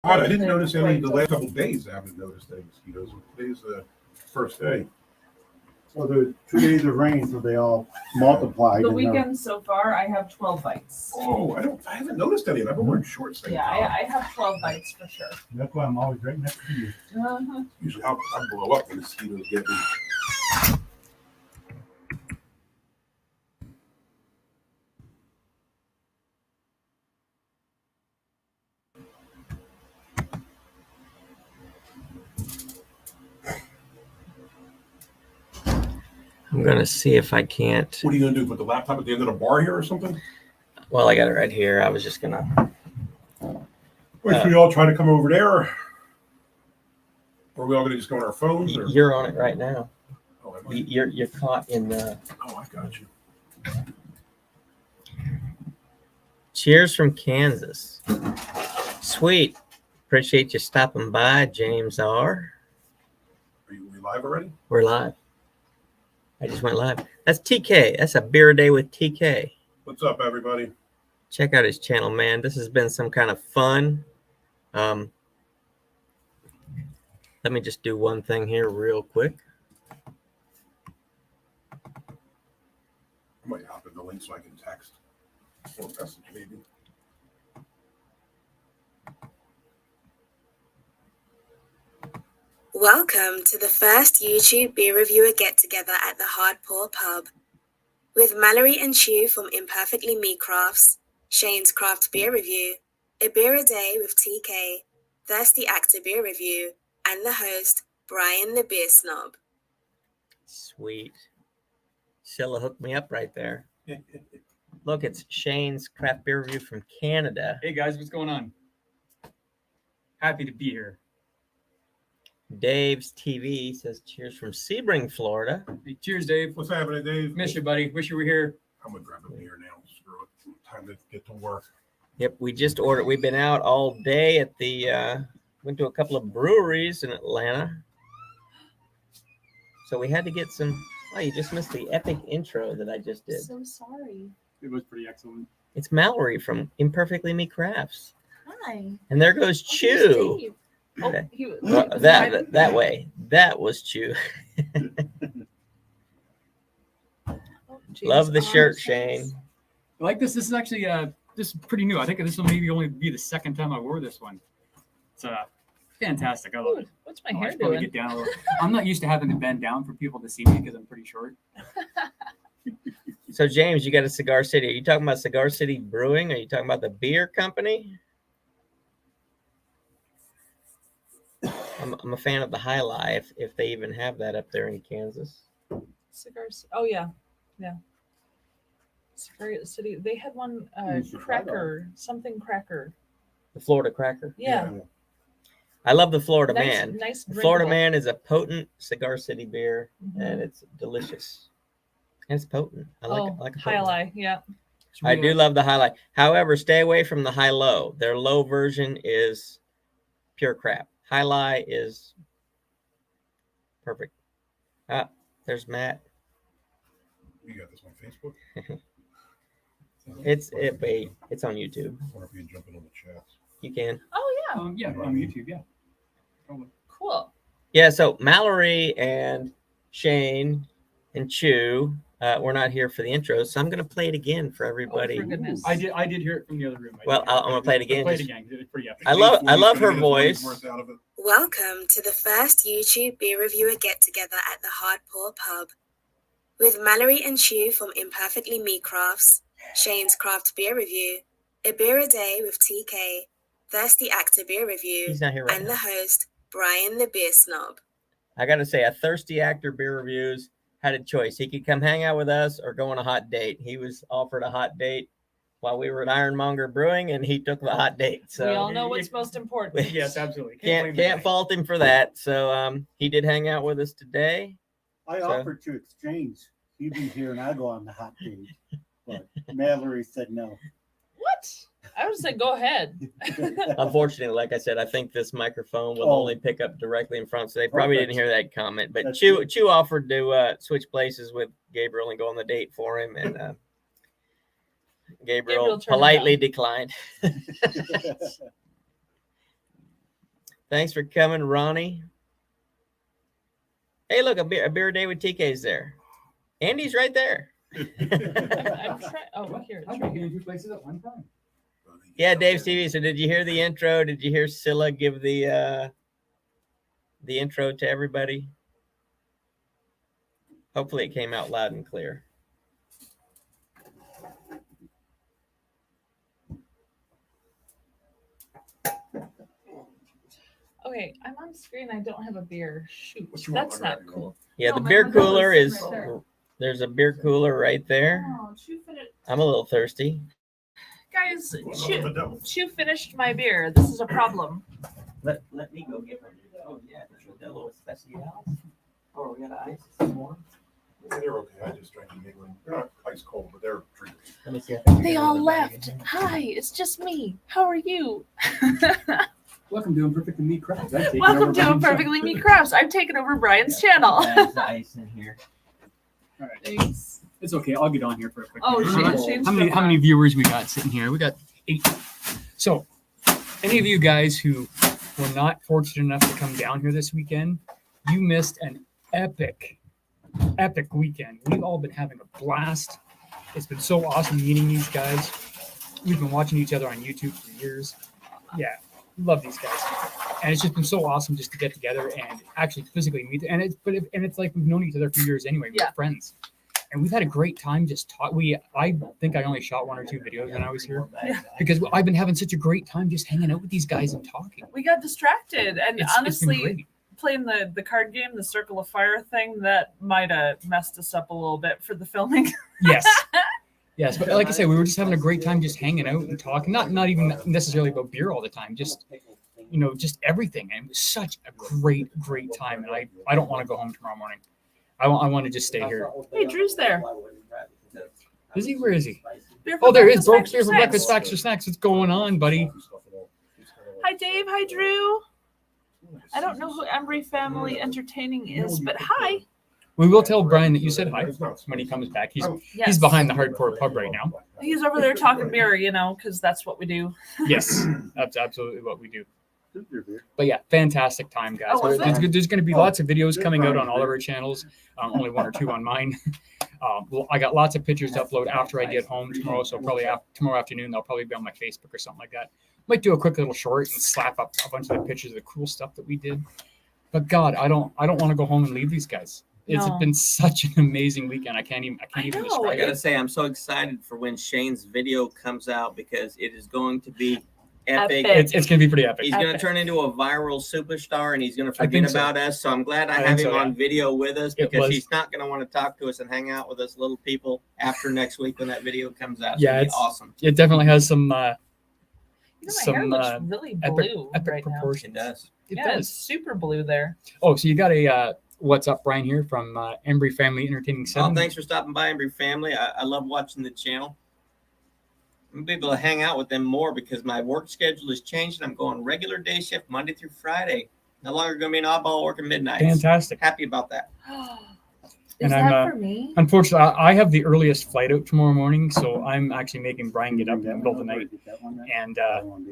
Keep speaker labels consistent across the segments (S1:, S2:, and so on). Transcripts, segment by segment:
S1: I didn't notice any the last couple of days. I haven't noticed any mosquitoes. Today's the first day.
S2: Well, there's 2 days of rain, so they all multiplied.
S3: The
S2: and,
S3: weekend so far, I have 12 bites.
S1: Oh, I haven't noticed any. I've been wearing shorts.
S3: Yeah, I have 12 bites for sure.
S2: That's why I'm always right next to you.
S3: Uh-huh.
S1: Usually I blow up when mosquitoes get me.
S4: I'm going to see if I can't.
S1: What are you going to do? Put the laptop at the end of the bar here or something?
S4: Well, I got it right here. I was just going to.
S1: Or should we all try to come over there? Or are we all going to just go on our phones? Or?
S4: You're on it right now.
S1: Oh, am I?
S4: You're caught in the.
S1: Oh, I got you.
S4: Cheers from Kansas. Sweet. Appreciate you stopping by, James R.
S1: Are we live already?
S4: We're live. I just went live. That's TK. That's a beer day with TK.
S1: What's up, everybody?
S4: Check out his channel, man. This has been some kind of fun. Let me just do one thing here real quick.
S1: I might hop in the link so I can text or message maybe.
S5: Welcome to the first YouTube beer reviewer get-together at the Hardpour Pub. With Mallory and Chew from Imperfectly Me Crafts, Shane's Craft Beer Review, A Beer a Day with TK, Thirsty Actor Beer Review, and the host, Brian the Beer Snob.
S4: Sweet. Scylla hooked me up right there. Look, it's Shane's Craft Beer Review from Canada.
S6: Hey guys, what's going on? Happy to be here.
S4: Dave's TV says cheers from Sebring, Florida.
S6: Hey, cheers, Dave.
S1: What's happening, Dave?
S6: Miss you, buddy. Wish you were here.
S1: I'm going to grab a beer now. Screw it. Time to get to work.
S4: Yep, we just ordered. We've been out all day at the, went to a couple of breweries in Atlanta. So we had to get some, oh, you just missed the epic intro that I just did.
S3: So sorry.
S6: It was pretty excellent.
S4: It's Mallory from Imperfectly Me Crafts.
S3: Hi.
S4: And there goes Chew.
S3: Oh,
S4: Okay.
S3: he was,
S4: Well, that way. That was Chew. Love the shirt, Shane.
S6: I like this. This is actually this is pretty new. I think this will maybe only be the second time I wore this one. It's fantastic. I love it.
S3: what's my
S6: Oh, I
S3: hair
S6: should probably
S3: doing?
S6: get down a little. I'm not used to having to bend down for people to see me because I'm pretty short.
S4: So, James, you got a Cigar City. Are you talking about Cigar City Brewing? Are you talking about the beer company? I'm a fan of the High Life, if they even have that up there in Kansas.
S3: Cigars. Oh, yeah. Yeah. Cigar City. They had one
S2: In Chicago.
S3: cracker, something cracker.
S4: The Florida Cracker.
S3: Yeah.
S4: I love the Florida
S3: Nice,
S4: Man.
S3: nice.
S4: The Florida
S3: drinkable.
S4: Man is a potent Cigar City beer,
S3: Mhm.
S4: and it's delicious. And it's potent. I like a
S3: High
S4: potent.
S3: Lie. Yeah.
S4: I do love the High Life. However, stay away from the High Low. Their low version is pure crap. High Lie is perfect. Ah, there's Matt.
S1: You got this on Facebook?
S4: It's on YouTube.
S1: I wonder if you can jump in on the chats.
S4: You can.
S3: Oh, yeah.
S6: Yeah, on YouTube. Yeah. Totally.
S3: Cool.
S4: Yeah, so Mallory and Shane and Chew we're not here for the intro, so I'm going to play it again for everybody.
S3: Oh, for goodness.
S6: I did hear it from the other room.
S4: Well, I'm going to play it again.
S6: Play it
S4: just-
S6: again. 'Cause it was pretty epic.
S4: I love her voice.
S1: Worth out of it.
S5: Welcome to the first YouTube beer reviewer get-together at the Hardpour Pub. With Mallory and Chew from Imperfectly Me Crafts, Shane's Craft Beer Review, A Beer a Day with TK, Thirsty Actor Beer Review,
S4: He's not here right
S5: and
S4: now.
S5: the host, Brian the Beer Snob.
S4: I got to say, a Thirsty Actor Beer Reviews had a choice. He could come hang out with us or go on a hot date. He was offered a hot date while we were at Ironmonger Brewing, and he took the hot date. So
S3: we all know what's most important.
S6: Yes, absolutely.
S4: can't
S6: blame the
S4: fault him for that. So he did hang out with us today.
S2: I
S4: So-
S2: offered to exchange. He'd be here and I go on the hot date. But Mallory said no.
S3: What? I would say go ahead.
S4: Unfortunately, like I said, I think this microphone will
S2: Oh.
S4: only pick up directly in front, so they probably
S2: Perfect.
S4: didn't hear that comment. But
S2: That's
S4: Chew
S2: good.
S4: Chew offered to switch places with Gabriel and go on the date for him, and Gabriel
S3: Gabriel turned it
S4: politely
S3: down.
S4: declined. Thanks for coming, Ronnie. Hey, look, a beer day with TK's there. Andy's right there.
S3: I'm trying. Oh, here.
S6: I've
S3: It's right
S6: been
S3: here.
S6: in two places at one time.
S4: Yeah, Dave TV. So did you hear the intro? Did you hear Scylla give the intro to everybody? Hopefully it came out loud and clear.
S3: Okay, I'm on screen. I don't have a beer. Shoot,
S1: What you want,
S3: that's
S1: Hunter?
S3: not cool.
S4: Yeah,
S3: No,
S4: the
S3: my
S4: beer
S3: window
S4: cooler
S3: is
S4: is,
S3: right there.
S4: there's a beer cooler right there.
S3: Oh, Chew finished.
S4: I'm a little thirsty.
S3: Guys,
S1: What's up with the devil?
S3: Chew finished my beer. This is a problem.
S4: Let me go get my. Oh yeah, the Modelo Especial. Oh, we got ice some more.
S1: Yeah, they're okay. I just drank them England. They're not ice cold, but they're treated.
S4: Let me see. If I can
S3: They
S4: get
S3: all
S4: another bag
S3: left.
S4: in here.
S3: Hi, it's just me. How are you?
S6: Welcome to Imperfectly Me Crafts. I've taken
S3: Welcome
S6: over
S3: to
S6: Brian's
S3: Perfectly Me Crafts. I've taken over Brian's channel.
S4: There's the ice in here.
S6: All right.
S3: Thanks.
S6: It's okay. I'll get on here for a quick.
S3: Oh,
S6: minute.
S3: Shane's
S6: How many viewers we got sitting here? We got 8. So, any of you guys who were not fortunate enough to come down here this weekend, you missed an epic weekend. We've all been having a blast. It's been so awesome meeting these guys. We've been watching each other on YouTube for years. Yeah, love these guys, and it's just been so awesome just to get together and actually physically meet. And it's like we've known each other for years anyway. We're
S3: Yeah.
S6: friends. And we've had a great time just talk. I think I only shot 1 or 2 videos when I was here because I've been having such a great time just hanging out with these guys and talking.
S3: We got distracted, and
S6: It's been
S3: honestly,
S6: great.
S3: playing the card game, the Circle of Fire thing, that might have messed us up a little bit for the filming.
S6: Yes. Yes, but like I said, we were just having a great time just hanging out and talking. Not even necessarily about beer all the time, just just everything. And it was such a great time. And I don't want to go home tomorrow morning. I want to just stay here.
S3: Hey, Drew's there.
S6: Is he? Where is he?
S3: Beer for
S6: Oh, there he is.
S3: breakfast,
S6: Bro,
S3: facts, or
S6: here for breakfast,
S3: snacks.
S6: facts or snacks. What's going on, buddy?
S3: Hi, Dave. Hi, Drew. I don't know who Embry Family Entertaining is, but hi.
S6: We will tell Brian that you said hi when he comes back. He's
S3: Yes.
S6: behind the hardcore pub right now.
S3: He's over there talking beer, because that's what we do.
S6: Yes, that's absolutely what we do.
S2: Your beer.
S6: But yeah, fantastic time, guys.
S3: Oh, was
S6: There's
S3: it?
S6: going to be lots of videos coming out on all of our channels. Only 1 or 2 on mine. Well, I got lots of pictures to upload after I get home tomorrow. So probably tomorrow afternoon, they'll probably be on my Facebook or something like that. Might do a quick little short and slap up a bunch of the pictures of the cool stuff that we did. But God, I don't want to go home and leave these guys. It's
S3: No.
S6: been such an amazing weekend. I can't even
S3: I know,
S4: I
S6: describe
S4: gotta
S6: it.
S4: say, I'm so excited for when Shane's video comes out because it is going to be epic.
S3: Epic.
S6: It's going to be pretty epic.
S4: He's going to
S3: Epic.
S4: turn into a viral superstar, and he's going to
S6: I
S4: forget
S6: think so.
S4: about us. So I'm glad I
S6: I
S4: have
S6: think
S4: him
S6: so,
S4: on
S6: yeah.
S4: video with us
S6: It
S4: because
S6: was-
S4: he's not going to want to talk to us and hang out with us little people after next week when that video comes out.
S6: Yeah,
S4: It's
S6: it's-
S4: awesome.
S6: It definitely has some
S3: My hair
S6: some
S3: looks
S6: uh,
S3: really
S6: epic
S3: blue
S6: epic
S3: right now.
S4: It
S6: proportions.
S4: does.
S6: It
S3: Yeah,
S6: does.
S3: it's super blue there.
S6: Oh, so you got a what's up, Brian here from Embry Family Entertaining 7.
S4: Oh, thanks for stopping by, Embry family. I love watching the channel. I'm gonna be able to hang out with them more because my work schedule has changed and I'm going regular day shift Monday through Friday. No longer going to be an oddball working midnight.
S6: Fantastic.
S4: Happy about that.
S3: Is
S6: And I'm,
S3: that for me?
S6: Unfortunately, I have the earliest flight out tomorrow morning, so I'm actually making Brian get up in the middle of the night and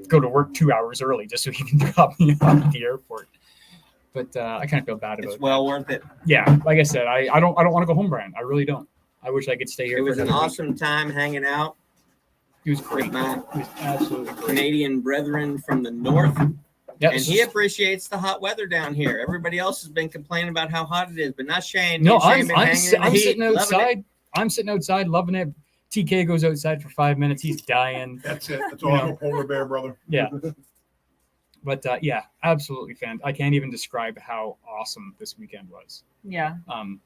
S6: go to work 2 hours early just so he can drop me off at the airport. But I kind of feel bad about
S4: It's
S6: it.
S4: well worth it.
S6: Yeah, like I said, I don't want to go home, Brian. I really don't. I wish I could stay here.
S4: It
S6: for
S4: was an
S6: another week.
S4: awesome time hanging out
S6: It was great.
S4: with my
S6: It was absolutely great.
S4: Canadian brethren from the north.
S6: Yeah,
S4: And he appreciates the hot weather down here. Everybody else has been complaining about how hot it is, but not Shane.
S6: no,
S4: Me and Shane
S6: I'm
S4: been hanging in the
S6: I'm
S4: heat,
S6: sitting
S4: loving it.
S6: outside. I'm sitting outside, loving it. TK goes outside for 5 minutes. He's dying.
S1: That's it. That's all. I'm a polar bear, brother.
S6: Yeah. But yeah, absolutely I can't even describe how awesome this weekend was.
S3: Yeah.
S6: Um,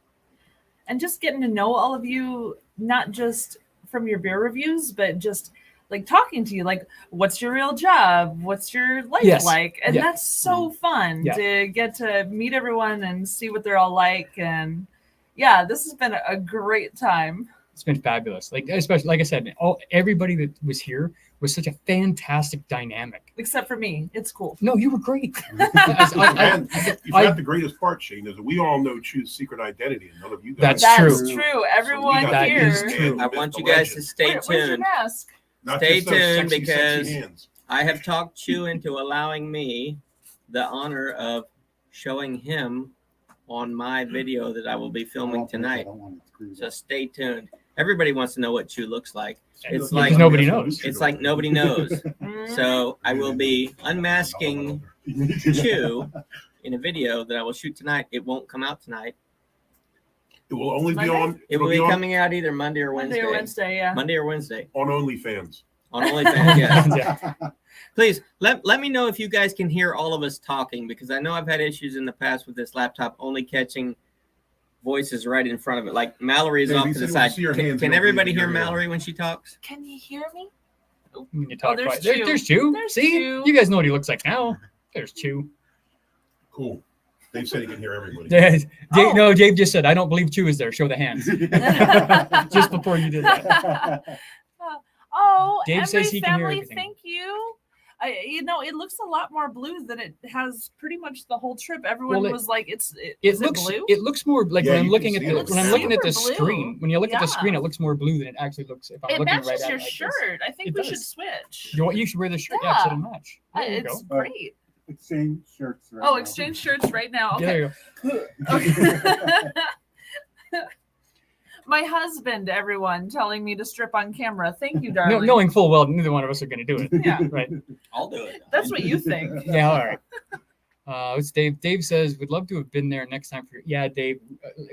S3: And just getting to know all of you, not just from your beer reviews, but just like talking to you, like, what's your real job? What's your life
S6: Yes.
S3: like? And
S6: Yeah.
S3: that's so fun
S6: Yeah.
S3: to get to meet everyone and see what they're all like. And yeah, this has been a great time.
S6: it's been fabulous. Like, especially, like I said, everybody that was here was such a fantastic dynamic.
S3: Except for me. It's cool.
S6: No, you were great. I-
S1: And you forgot the greatest part, Shane, is that we all know Chu's secret identity, and none of you guys.
S6: That's
S3: That's
S6: true.
S3: true. Everyone
S6: That
S3: here.
S6: is true.
S4: I want you guys to stay
S3: Where's your
S4: tuned.
S3: mask?
S1: Not
S4: Stay
S1: just those
S4: tuned
S1: sexy,
S4: because-
S1: sexy hands.
S4: I have talked Chu into allowing me the honor of showing him on my video that I will be filming tonight. So stay tuned. Everybody wants to know what Chew looks like. It's
S6: Yeah,
S4: like
S6: 'cause nobody knows.
S4: It's like nobody knows.
S3: Mhm.
S4: So I will be unmasking Chew in a video that I will shoot tonight. It won't come out tonight.
S1: It will only be
S3: Monday?
S1: on.
S4: It
S1: it'll
S4: will be
S1: on,
S4: coming out either Monday or Wednesday.
S3: Monday or Wednesday, yeah.
S4: Monday or Wednesday
S1: on OnlyFans.
S4: on OnlyFans. Yes.
S6: Yeah.
S4: Please let me know if you guys can hear all of us talking, because I know I've had issues in the past with this laptop only catching voices right in front of it. Like Mallory is
S1: Dave,
S4: off
S1: you
S4: to the
S1: said you
S4: side.
S1: see your hands,
S4: Can
S1: you don't
S4: everybody
S1: believe
S4: hear
S1: your
S4: Mallory when she talks?
S3: Can you hear me?
S6: When you talk
S3: there's
S6: about
S3: Chew.
S6: there's Chew.
S3: There's
S6: See,
S3: Chew.
S6: you guys know what he looks like now. There's Chew.
S1: Cool. Dave said he can hear everybody.
S6: Dave,
S3: Oh.
S6: No, Dave just said, I don't believe Chew is there. Show the hands. Just before you did that.
S3: Oh,
S6: Dave
S3: Embry
S6: says he can hear
S3: family,
S6: everything.
S3: thank you. It looks a lot more blue than it has pretty much the whole trip. Everyone
S6: Well,
S3: was like,
S6: It
S3: is
S6: looks
S3: blue?
S6: it looks more like
S1: Yeah,
S6: when I'm
S1: you
S6: looking
S1: can
S6: at
S1: see
S6: the
S1: it.
S6: when I'm looking at the
S3: Super blue.
S6: screen. When you look at the
S3: Yeah.
S6: screen, it looks more blue than it actually looks if I'm
S3: It
S6: looking
S3: matches
S6: right at
S3: your
S6: it like this.
S3: shirt. I think
S6: It
S3: we should
S6: does.
S3: switch.
S6: You should wear the shirt. Yeah, so it'll match. There you
S3: It's
S6: go.
S3: great.
S2: Exchange shirts. Right
S3: Oh,
S2: now.
S3: exchange shirts right now.
S6: Yeah,
S3: Okay.
S6: there you go.
S3: My husband, everyone, telling me to strip on camera. Thank you,
S6: No,
S3: darling.
S6: knowing full well neither one of us are going to do it.
S3: Yeah,
S6: Right.
S4: I'll do it.
S3: that's what you think.
S6: Yeah. All right. It's Dave. Dave says we'd love to have been there next time for. Yeah, Dave.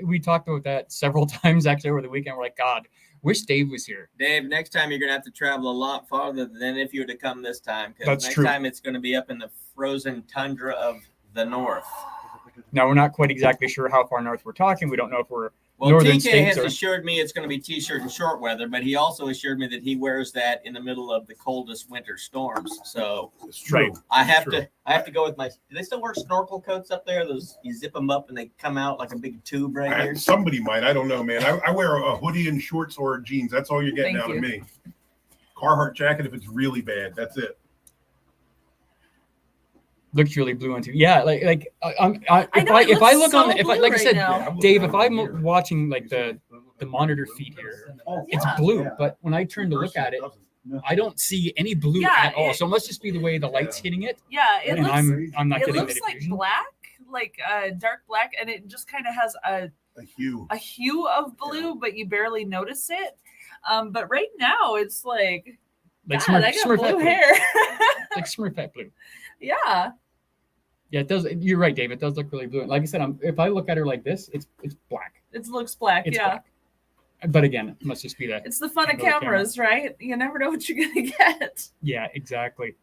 S6: We talked about that several times actually over the weekend. We're like, God, wish Dave was here.
S4: Dave, next time you're gonna have to travel a lot farther than if you were to come this time. Because
S6: That's
S4: next
S6: true.
S4: time it's gonna be up in the frozen tundra of the north.
S6: Now we're not quite exactly sure how far north we're talking. We don't know if we're
S4: Well,
S6: northern
S4: TK
S6: states
S4: has
S6: or
S4: assured me it's going to be t-shirt and short weather, but he also assured me that he wears that in the middle of the coldest winter storms. So
S1: It's true.
S6: Right.
S4: I have
S1: True.
S4: to go with my. Do they still wear snorkel coats up there? Those you zip them up and they come out like a big tube right here.
S1: Somebody might. I don't know, man. I wear a hoodie and shorts or jeans. That's all you're getting
S3: Thank
S1: out
S3: you.
S1: of me. Carhartt jacket if it's really bad. That's it.
S6: looks really blue on TV. Yeah, like
S3: I know, it
S6: if I
S3: looks
S6: look on
S3: so
S6: the, if I
S3: blue
S6: like I
S3: right
S6: said,
S3: now.
S1: Yeah, I'm
S6: Dave,
S1: looking
S6: if
S1: at it
S6: I'm
S1: here.
S6: watching like the monitor feed here,
S2: Oh,
S6: it's
S3: Yeah.
S6: blue.
S2: Yeah.
S6: But when I turn to look at it,
S2: no.
S6: I don't see any blue
S3: Yeah,
S6: at all.
S3: it-
S6: So it must just be the way the light's hitting it,
S3: Yeah, it
S6: and
S3: looks
S6: I'm not
S3: it
S6: getting
S3: looks
S6: the
S3: like
S6: diffusion.
S3: black, like dark black, and it just kind of has
S1: A hue.
S3: a hue of blue, but you barely notice it. But right now, it's like,
S6: Like
S3: God, I got blue
S6: blue.
S3: hair.
S6: Like Smurfette blue.
S3: Yeah,
S6: Yeah, it does. You're right, Dave. It does look really blue. Like I said, if I look at her like this, it's black.
S3: it looks black.
S6: It's
S3: yeah,
S6: black. But again, it must just be that.
S3: it's the fun of
S6: Angle of camera.
S3: cameras, right? You never know what you're gonna get.
S6: Yeah, exactly.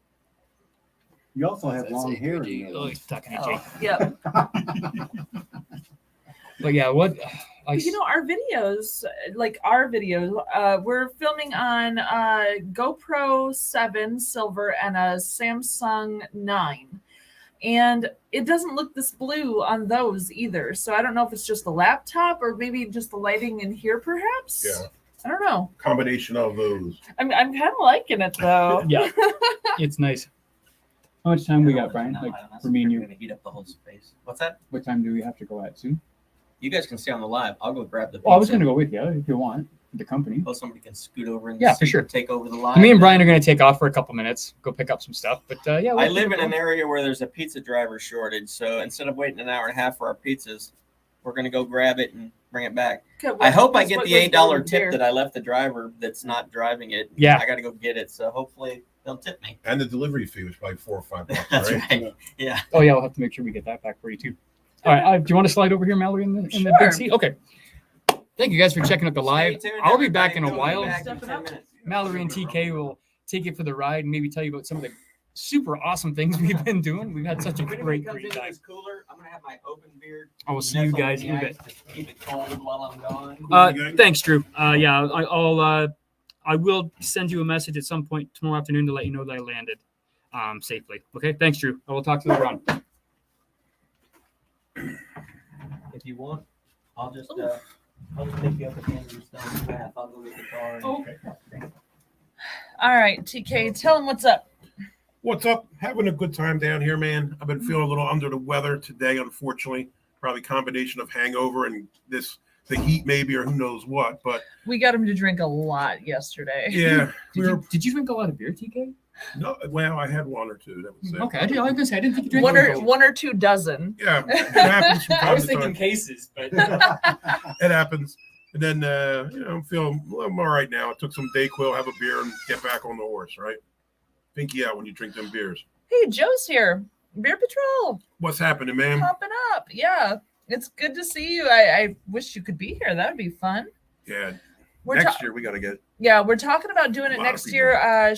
S2: You also have long hair. in there.
S6: Oh, he's talking to
S3: Oh,
S6: Jake.
S3: yep.
S6: But yeah, what I
S3: You know, our videos, we're filming on GoPro 7 Silver and a Samsung 9. And it doesn't look this blue on those either. So I don't know if it's just the laptop or maybe just the lighting in here, perhaps.
S1: Yeah.
S3: I don't know.
S1: Combination of those.
S3: I'm kind of liking it though.
S6: yeah, it's nice. How much time we got, Brian? Like for me and you,
S4: Gonna heat up the whole space. What's that?
S6: what time do we have to go at soon?
S4: You guys can stay on the live. I'll go grab the.
S6: Well, I was
S4: pizza.
S6: going to go with you if you want the company.
S4: Well, somebody can scoot over and
S6: Yeah, for sure.
S4: take over the live.
S6: Me and Brian are going to take off for a couple minutes, go pick up some stuff. But yeah,
S4: I live in an area where there's a pizza driver shortage, so instead of waiting an hour and a half for our pizzas, we're gonna go grab it and bring it back.
S3: Okay,
S4: I hope I
S3: that's
S4: get
S3: what
S4: the
S3: goes
S4: $8
S3: over
S4: tip
S3: here.
S4: that I left the driver that's not driving it.
S6: Yeah.
S4: I got to go get it, so hopefully they'll tip me.
S1: And the delivery fee was probably $4 or $5,
S4: That's
S1: right?
S4: right. Yeah.
S6: Oh yeah, we'll have to make sure we get that back for you too. All right, do you want to slide over here, Mallory, in the
S3: Sure.
S6: big seat? Okay. Thank you guys for checking out the live.
S4: Stay tuned,
S6: I'll be
S4: everybody.
S6: back in a
S4: We'll be
S6: while.
S4: back in 10 minutes.
S6: Mallory and TK will take you for the ride and maybe tell you about some of the super awesome things we've been doing. We've had such a
S4: If anybody
S6: great,
S4: comes
S6: great
S4: into
S6: time.
S4: this cooler, I'm gonna have my open beard.
S6: I will see you
S4: nestled
S6: guys in a
S4: the
S6: bit.
S4: ice to keep it cold while I'm gone.
S6: Thanks, Drew. Yeah, I will send you a message at some point tomorrow afternoon to let you know that I landed safely. Okay, thanks, Drew. I will talk to you later on.
S4: If you want, I'll just pick you up at the end of the stone path. I'll go get the car. And
S3: Oh. All right, TK, tell them what's up.
S1: What's up? Having a good time down here, man. I've been feeling a little under the weather today, unfortunately. Probably combination of hangover and this the heat maybe, or who knows what. But
S3: We got him to drink a lot yesterday.
S1: yeah,
S6: Did you drink a lot of beer, TK?
S1: no. Well, I had one or two. That was it.
S6: Okay, I was gonna say I didn't think you drank.
S3: One or two dozen.
S1: Yeah, it happens from
S6: I
S1: time
S6: was
S1: to
S6: thinking
S1: time.
S6: cases, but
S1: It happens. And then I'm feeling I'm all right now. I took some Dayquil, have a beer, and get back on the horse. Right? Pinky out when you drink them beers.
S3: Hey, Joe's here. Beer Patrol.
S1: What's happening, man?
S3: Popping up. Yeah. It's good to see you. I wish you could be here. That would be fun.
S1: Yeah.
S3: We're
S1: Next year we got to get.
S3: we're talking about doing
S1: A
S3: it
S1: lot of
S3: next
S1: people.
S3: year, I'm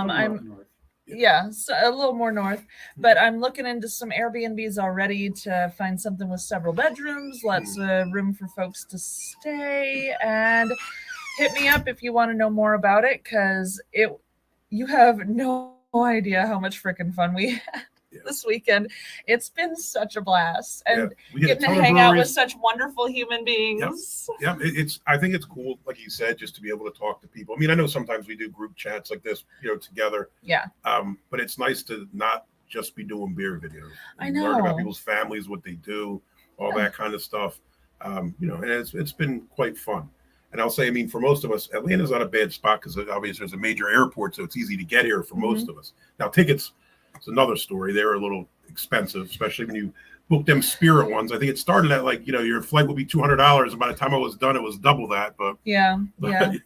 S2: Up north.
S3: yeah, so a little more north, but I'm looking into some Airbnbs already to find something with several bedrooms, lots of room for folks to stay, and hit me up if you want to know more about it, because you have no idea how much freaking fun we had
S1: Yeah.
S3: this weekend. It's been such a blast, and
S1: we hit a
S3: getting to
S1: ton of
S3: hang out with
S1: breweries.
S3: such wonderful human beings.
S1: Yeah, I think it's cool, like you said, just to be able to talk to people. I mean, I know sometimes we do group chats like this, together.
S3: Yeah.
S1: But it's nice to not just be doing beer videos.
S3: I
S1: Learn about
S3: know.
S1: people's families, what they do, all
S3: Yeah.
S1: that kind of stuff. And it's been quite fun. And I'll say, I mean, for most of us, Atlanta's not a bad spot because obviously there's a major airport, so it's easy to get here for most of us. Now, tickets, it's another story. They're a little expensive, especially when you book them Spirit ones. I think it started at your flight would be $200, and by the time I was done, it was double that. But
S3: Yeah.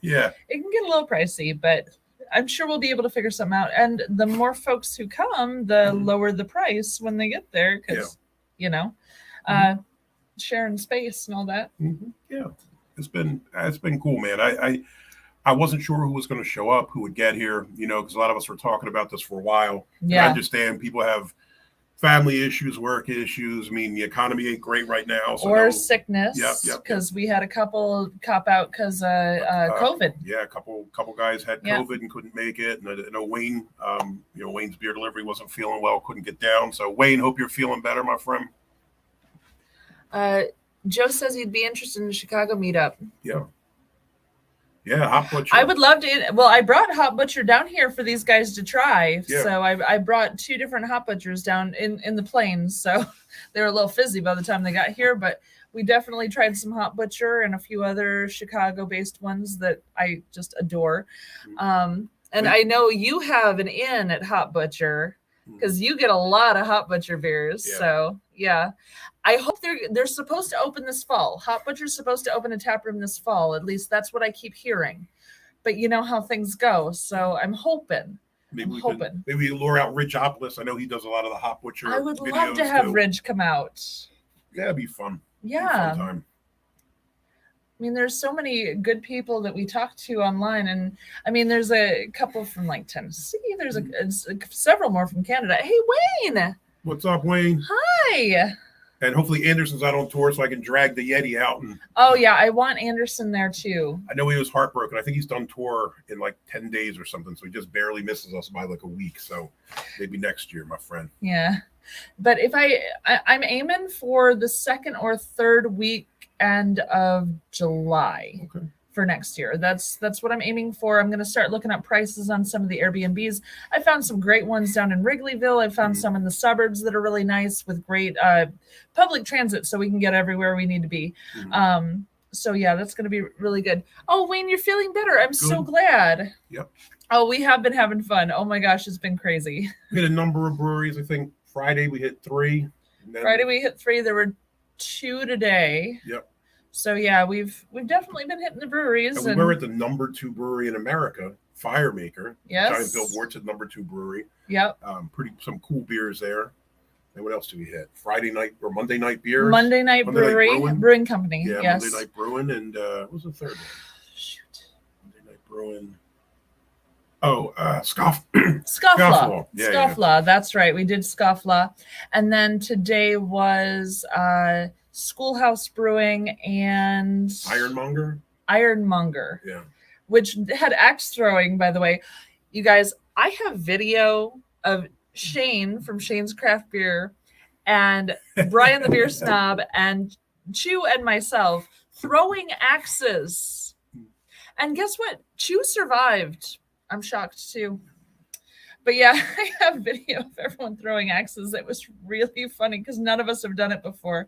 S1: yeah,
S3: It can get a little pricey, but I'm sure we'll be able to figure something out. And the more folks who come, the lower the price when they get there, because sharing space and all that.
S1: yeah, it's been cool, man. I wasn't sure who was going to show up, who would get here, because a lot of us were talking about this for a while. And I
S3: Yeah.
S1: understand people have family issues, work issues. I mean, the economy ain't great right now. So
S3: Or
S1: no-
S3: sickness,
S1: Yep.
S3: because we had a couple cop out because COVID.
S1: Yeah, a couple guys had
S3: Yeah.
S1: COVID and couldn't make it. And I know Wayne, Wayne's beer delivery wasn't feeling well, couldn't get down. So Wayne, hope you're feeling better, my friend.
S3: Joe says he'd be interested in the Chicago meetup.
S1: Yeah, Hot Butcher.
S3: I would love to. Well, I brought Hot Butcher down here for these guys to try.
S1: Yeah.
S3: So I brought 2 different Hot Butchers down in the plains. So they were a little fizzy by the time they got here, but we definitely tried some Hot Butcher and a few other Chicago-based ones that I just adore. And I know you have an in at Hot Butcher because you get a lot of Hot Butcher beers.
S1: Yeah.
S3: So yeah, I hope they're supposed to open this fall. Hot Butcher's supposed to open a tap room this fall. At least that's what I keep hearing. But you know how things go, so I'm hoping.
S1: Maybe
S3: I'm
S1: we
S3: hoping.
S1: could maybe lure out Rich Opolis. I know he does a lot of the Hot Butcher.
S3: I would
S1: videos
S3: love to have
S1: too.
S3: Ridge come out.
S1: Yeah, it'd be fun.
S3: Yeah.
S1: Fun time.
S3: I mean, there's so many good people that we talk to online, and I mean, there's a couple from like Tennessee. There's several more from Canada. Hey, Wayne.
S1: What's up, Wayne?
S3: Hi.
S1: And hopefully Anderson's out on tour so I can drag the Yeti out. And
S3: Oh yeah, I want Anderson there too.
S1: I know he was heartbroken. I think he's done tour in like 10 days or something. So he just barely misses us by like a week. So maybe next year, my friend.
S3: Yeah, but if I'm aiming for the 2nd or 3rd weekend of July.
S1: Okay.
S3: For next year. That's what I'm aiming for. I'm going to start looking up prices on some of the Airbnbs. I found some great ones down in Wrigleyville. I found some in the suburbs that are really nice with great public transit so we can get everywhere we need to be. So yeah, that's going to be really good. Oh, Wayne, you're feeling better. I'm so
S1: Good.
S3: glad.
S1: Yep.
S3: Oh, we have been having fun. Oh my gosh, it's been crazy.
S1: We hit a number of breweries. I think Friday we hit 3. And then,
S3: Friday we hit 3. There were 2 today.
S1: Yep.
S3: So yeah, we've definitely been hitting the breweries.
S1: And we were at the number 2 brewery in America, Firemaker.
S3: Yes.
S1: Giant billboard to number 2 brewery.
S3: Yep.
S1: Some cool beers there. And what else do we hit? Friday night or Monday night beers?
S3: Monday Night
S1: Monday Night
S3: Brewery,
S1: Brewing?
S3: Company.
S1: Yeah,
S3: Yes.
S1: Monday Night Brewing. And what was the third one?
S3: Shoot.
S1: Monday Night Brewing. Oh, Scoff.
S3: Scofflaw.
S1: Scofflaw. Yeah,
S3: Scofflaw. That's right. We did Scofflaw. And then today was Schoolhouse Brewing and
S1: Ironmonger.
S3: Ironmonger,
S1: Yeah.
S3: which had axe throwing, by the way. You guys, I have video of Shane from Shane's Craft Beer and Brian the Beer Snob and Chew and myself throwing axes. And guess what? Chew survived. I'm shocked too. But yeah, I have video of everyone throwing axes. It was really funny because none of us have done it before.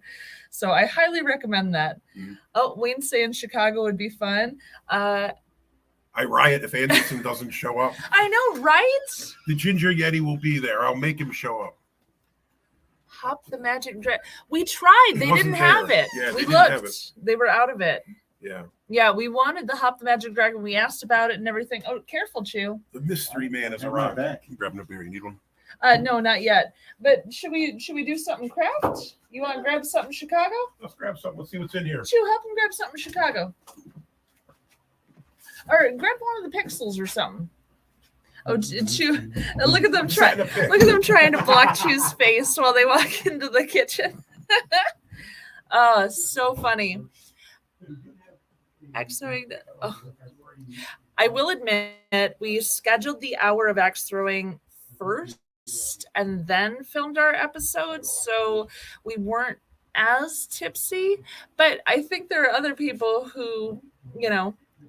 S3: So I highly recommend that.
S1: Mhm.
S3: Oh, Wayne saying Chicago would be fun.
S1: I riot if Anderson doesn't show up.
S3: I know, right?
S1: The Ginger Yeti will be there. I'll make him show up.
S3: Hop the Magic Dragon. We tried.
S1: It
S3: They
S1: wasn't
S3: didn't have
S1: there.
S3: it.
S1: Yeah, they
S3: we
S1: didn't have
S3: looked. They were out of it.
S1: Yeah.
S3: Yeah, we wanted the Hop the Magic Dragon. We asked about it and everything. Oh, careful, Chew.
S1: The mystery man is
S2: I'm
S1: arrived.
S2: right back.
S1: You grabbing a beer? You need one?
S3: No, not yet. But should we do something craft? You want to grab something Chicago?
S1: Let's grab something. Let's see what's in here.
S3: Chew, help him grab something Chicago. Or grab one of the pixels or something. Oh, Chew! Look at them trying. Look at them trying to block Chew's face while they walk into the kitchen. Oh, so funny. Actually, oh. I will admit we scheduled the hour of axe throwing first and then filmed our episodes, so we weren't as tipsy. But I think there are other people who,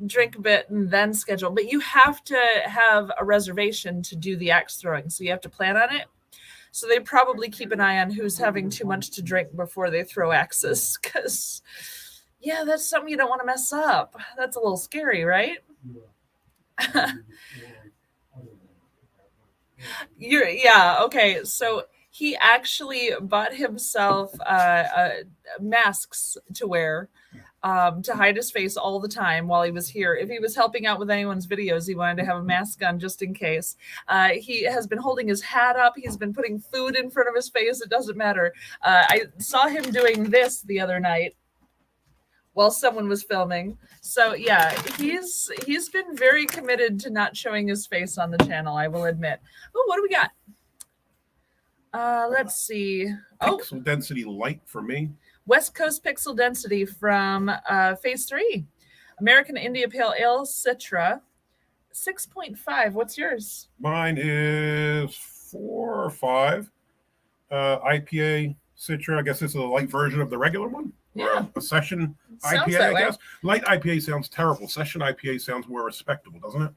S3: drink a bit and then schedule. But you have to have a reservation to do the axe throwing, so you have to plan on it. So they probably keep an eye on who's having too much to drink before they throw axes, because yeah, that's something you don't want to mess up. That's a little scary, right? Okay. So he actually bought himself masks to wear to hide his face all the time while he was here. If he was helping out with anyone's videos, he wanted to have a mask on just in case. He has been holding his hat up. He's been putting food in front of his face. It doesn't matter. I saw him doing this the other night while someone was filming. So yeah, he's been very committed to not showing his face on the channel, I will admit. Oh, what do we got? Let's see. Oh,
S1: Pixel density light for me.
S3: West Coast Pixel Density from Phase 3. American India Pale Ale Citra. 6.5. What's yours?
S1: Mine is 4 or 5. IPA Citra. I guess this is a light version of the regular one.
S3: Yeah.
S1: Or a session
S3: Sounds
S1: IPA,
S3: that
S1: I
S3: way.
S1: guess. Light IPA sounds terrible. Session IPA sounds more respectable, doesn't it?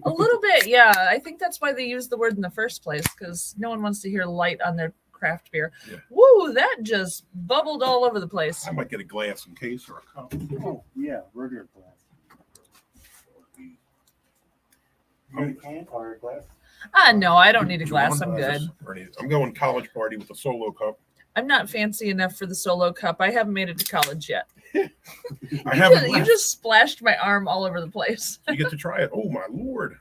S3: A little bit, yeah. I think that's why they used the word in the first place, because no one wants to hear light on their craft beer.
S1: Yeah.
S3: Woo, that just bubbled all over the place.
S1: I might get a glass in case or a cup.
S2: Oh, yeah, regular glass. You need a can or a glass?
S3: No, I don't need a
S1: Do you
S3: glass.
S1: want
S3: I'm
S1: one?
S3: good.
S1: Or I'm going college party with a solo cup.
S3: I'm not fancy enough for the solo cup. I haven't made it to college yet.
S1: I haven't
S3: You
S1: left.
S3: just splashed my arm all over the place.
S1: You get to try it. Oh my lord.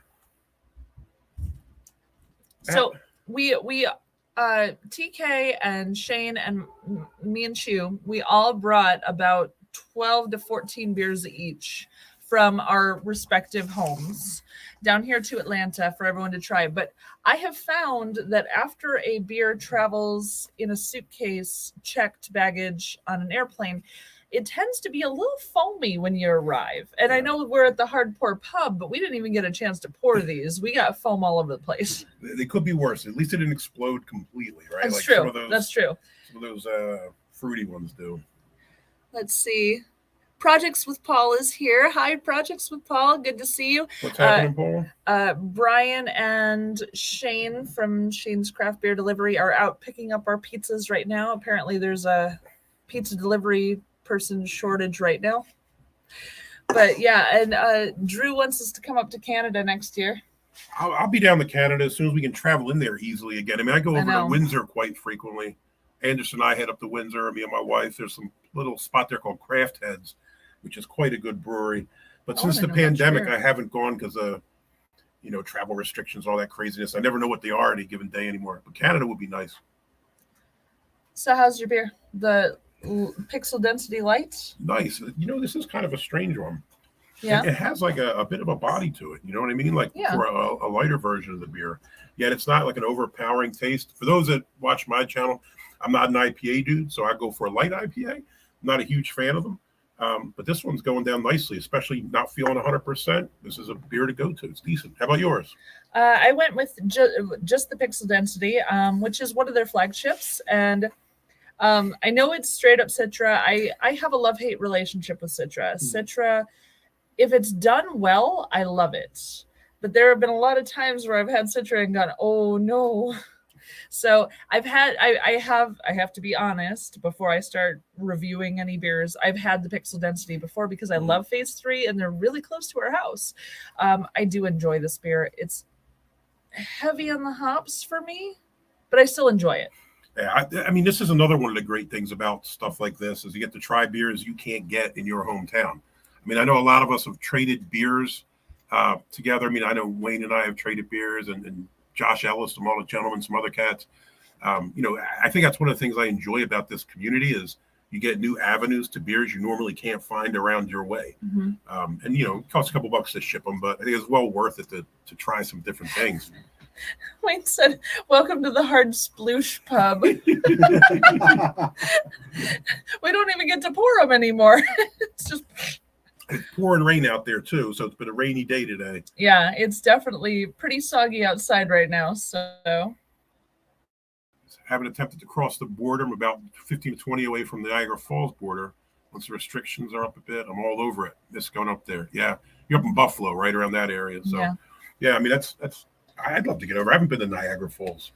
S3: So we TK and Shane and me and Chew, we all brought about 12 to 14 beers each from our respective homes down here to Atlanta for everyone to try. But I have found that after a beer travels in a suitcase, checked baggage on an airplane, it tends to be a little foamy when you arrive. And I know we're at the Hard Pour Pub, but we didn't even get a chance to pour these. We got foam all over the place.
S1: They could be worse. At least it didn't explode completely, right?
S3: That's
S1: Like
S3: true.
S1: Some of those,
S3: That's true.
S1: Some of those fruity ones do.
S3: Let's see. Projects with Paul is here. Hi, Projects with Paul. Good to see you.
S1: What's happening, Paul?
S3: Brian and Shane from Shane's Craft Beer Delivery are out picking up our pizzas right now. Apparently, there's a pizza delivery person shortage right now. But yeah, and Drew wants us to come up to Canada next year.
S1: I'll be down to Canada as soon as we can travel in there easily again. I mean, I go over
S3: know.
S1: to Windsor quite frequently. Anderson and I head up to Windsor, me and my wife. There's some little spot there called Craft Heads, which is quite a good brewery. But
S3: Oh,
S1: since
S3: I
S1: the
S3: know much
S1: pandemic,
S3: beer.
S1: I haven't gone because of, travel restrictions, all that craziness. I never know what they are any given day anymore. But Canada would be nice.
S3: So how's your beer? The Pixel Density Light?
S1: Nice. This is kind of a strange one.
S3: Yeah.
S1: It has like a bit of a body to it. You know what I mean? Like
S3: Yeah.
S1: for a lighter version of the beer. Yet it's not like an overpowering taste. For those that watch my channel, I'm not an IPA dude, so I go for a light IPA. I'm not a huge fan of them. But this one's going down nicely, especially not feeling 100%. This is a beer to go to. It's decent. How about yours?
S3: I went with just the Pixel Density, which is one of their flagships. And I know it's straight up Citra. I have a love-hate relationship with Citra. Citra, if it's done well, I love it. but there have been a lot of times where I've had Citra and gone, oh no. So I have to be honest before I start reviewing any beers. I've had the Pixel Density before because I love Phase 3 and they're really close to our house. I do enjoy this beer. It's heavy on the hops for me, but I still enjoy it.
S1: Yeah, I mean, this is another one of the great things about stuff like this is you get to try beers you can't get in your hometown. I mean, I know a lot of us have traded beers together. I mean, I know Wayne and I have traded beers, and Josh Ellis, some other gentlemen, some other cats. I think that's one of the things I enjoy about this community is you get new avenues to beers you normally can't find around your way.
S3: Mm-hmm.
S1: And it costs a couple bucks to ship them, but I think it's well worth it to try some different things.
S3: Wayne said, "Welcome to the Hard Sploosh Pub." We don't even get to pour them anymore. It's just
S1: It's pouring rain out there too, so it's been a rainy day today.
S3: yeah, it's definitely pretty soggy outside right now. So
S1: Haven't attempted to cross the border. I'm about 15 to 20 away from the Niagara Falls border. Once the restrictions are up a bit, I'm all over it. This going up there. Yeah, you're up in Buffalo, right around that area. So yeah, I mean that's. I'd love to get over. I haven't been to Niagara Falls.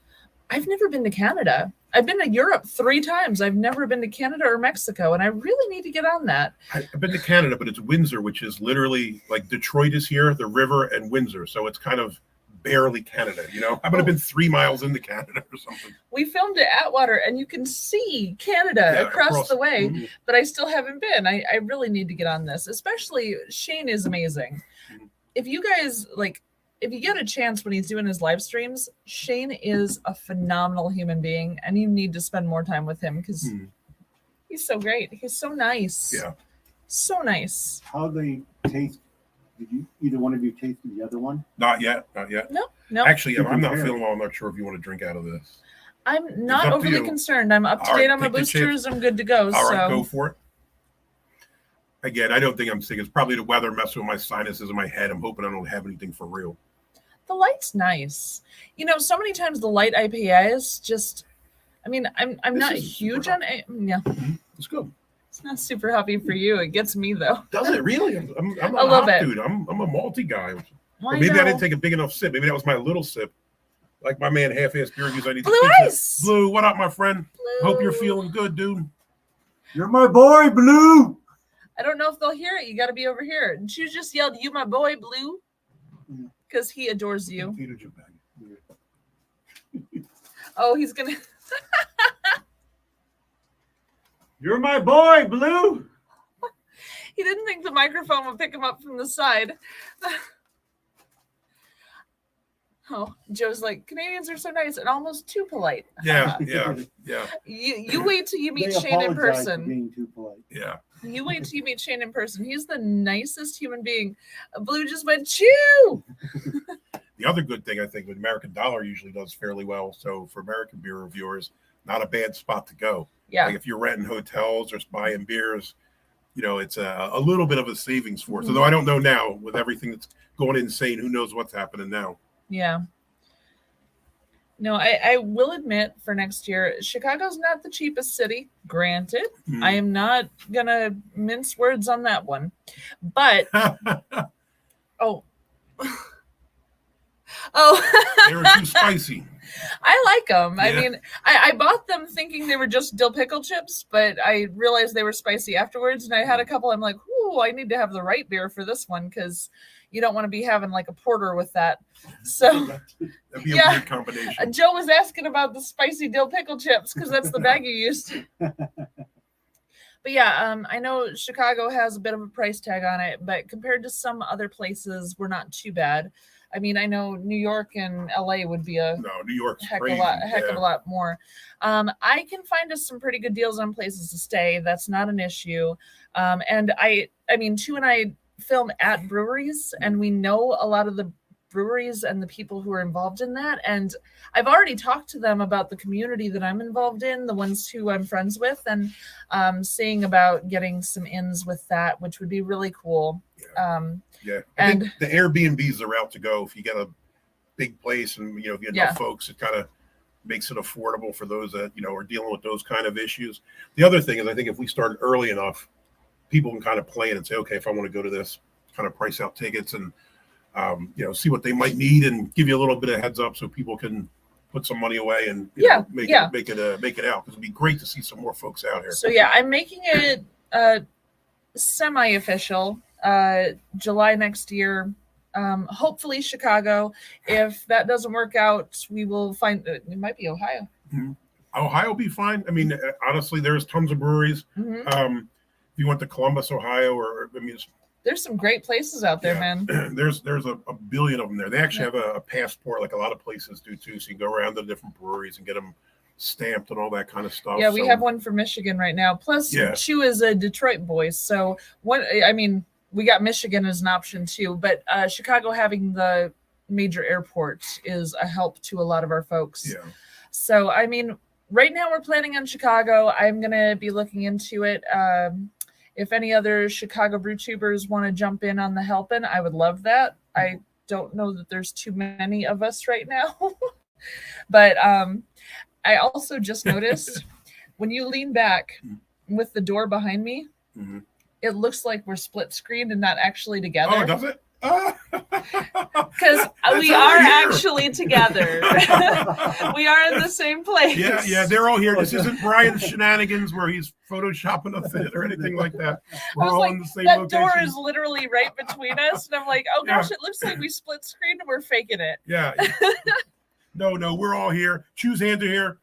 S3: I've never been to Canada. I've been to Europe 3 times. I've never been to Canada or Mexico, and I really need to get on that.
S1: I've been to Canada, but it's Windsor, which is literally like Detroit is here, the river, and Windsor. So it's kind of barely Canada, I would have been 3 miles into Canada or something.
S3: We filmed at Atwater, and you can see Canada across the way,
S1: Mhm.
S3: but I still haven't been. I really need to get on this, especially Shane is amazing.
S1: Mhm.
S3: If you guys if you get a chance when he's doing his live streams, Shane is a phenomenal human being, and you need to spend more time with him because he's so great. He's so nice.
S1: Yeah.
S3: So nice.
S2: How they taste? Did you either one of you taste the other one?
S1: Not yet.
S3: No,
S1: Actually, I'm not
S2: Compare.
S1: feeling well. I'm not sure if you want to drink out of this.
S3: I'm not
S1: up to
S3: overly
S1: you.
S3: concerned. I'm up to
S1: All
S3: date
S1: right,
S3: on my
S1: take the
S3: boosters. I'm good to go.
S1: All
S3: so
S1: right, go for it. Again, I don't think I'm sick. It's probably the weather messing with my sinuses in my head. I'm hoping I don't have anything for real.
S3: the light's nice. So many times the light IPAs just, I'm
S1: This
S3: not
S1: is
S3: huge
S1: super
S3: on it. Yeah,
S1: It's good.
S3: it's not super hoppy for you. It gets me though.
S1: Does it really? I'm not
S3: A little bit.
S1: dude. I'm a malty guy.
S3: Well,
S1: Or maybe I
S3: know.
S1: didn't take a big enough sip. Maybe that was my little sip. Like my man, half-ass beer reviews. I need to
S3: Blue
S1: big sip.
S3: Ice.
S1: Blue, what up, my friend?
S3: Blue.
S1: Hope you're feeling good, dude.
S2: You're my boy, Blue.
S3: I don't know if they'll hear it. You got to be over here. And she just yelled, "You my boy, Blue," because he adores you.
S1: Peter Jim bag.
S3: Oh, he's gonna.
S2: You're my boy, Blue.
S3: He didn't think the microphone would pick him up from the side. Oh, Joe's like, Canadians are so nice and almost too polite.
S1: Yeah.
S3: You wait till you meet
S2: They
S3: Shane in
S2: apologize for
S3: person.
S2: being too polite.
S1: Yeah.
S3: You wait till you meet Shane in person. He's the nicest human being. Blue just went, chew.
S1: The other good thing I think with American Dollar usually does fairly well. So for American beer reviewers, not a bad spot to go.
S3: Yeah.
S1: Like if you're renting hotels or buying beers, it's a little bit of a savings for us.
S3: Mhm.
S1: Although I don't know now with everything that's going insane, who knows what's happening now.
S3: Yeah. No, I will admit for next year, Chicago's not the cheapest city. Granted, I am not going to mince words on that one. But, oh.
S1: They were too spicy.
S3: I like them. I
S1: Yeah.
S3: mean, I bought them thinking they were just dill pickle chips, but I realized they were spicy afterwards. And I had a couple. I'm like, ooh, I need to have the right beer for this one because you don't want to be having like a porter with that. So
S1: That'd be a
S3: Yeah.
S1: weird combination.
S3: Joe was asking about the spicy dill pickle chips because that's the bag you used. But yeah, I know Chicago has a bit of a price tag on it, but compared to some other places, we're not too bad. I mean, I know New York and LA would be a
S1: No, New York's
S3: heck
S1: crazy.
S3: of a lot more. I can find us some pretty good deals on places to stay. That's not an issue. And I mean, Chu and I film at breweries, and we know a lot of the breweries and the people who are involved in that. And I've already talked to them about the community that I'm involved in, the ones who I'm friends with, and seeing about getting some ins with that, which would be really cool.
S1: Yeah. I
S3: And-
S1: think the Airbnbs are out to go. If you get a big place and, if you get enough folks, it kind of makes it affordable for those that, are dealing with those kind of issues. The other thing is I think if we start early enough, people can kind of plan and say, okay, if I want to go to this, kind of price out tickets. And see what they might need and give you a little bit of heads up so people can put some money away and make it out, because it'd be great to see some more folks out here.
S3: So I'm making it semi-official. July next year. Hopefully Chicago. If that doesn't work out, we will find it might be Ohio.
S1: Mm-hmm. Ohio will be fine. I mean, honestly, there's tons of breweries.
S3: Mm-hmm.
S1: If you went to Columbus, Ohio,
S3: there's some great places out there, man.
S1: There's a billion of them there. They actually have a passport, like a lot of places do too. So you can go around to different breweries and get them stamped and all that kind of stuff.
S3: Yeah, we have one for Michigan right now. Plus, Chew is a Detroit boy, so we got Michigan as an option too. But Chicago having the major airport is a help to a lot of our folks.
S1: Yeah.
S3: So right now we're planning on Chicago. I'm gonna be looking into it. If any other Chicago brew tubers want to jump in on the helping, I would love that. I don't know that there's too many of us right now, but I also just noticed when you lean back with the door behind me, it looks like we're split screened and not actually together.
S1: Oh, does it?
S3: Because we are actually together. We are in the same place.
S1: Yeah, they're all here. This isn't Brian's shenanigans where he's photoshopping a fit or anything like that. We're all in the same
S3: that
S1: location.
S3: door is literally right between us, and I'm like, oh gosh, it looks like we split screen and we're faking it.
S1: Yeah. No, we're all here. Chew's hands are here.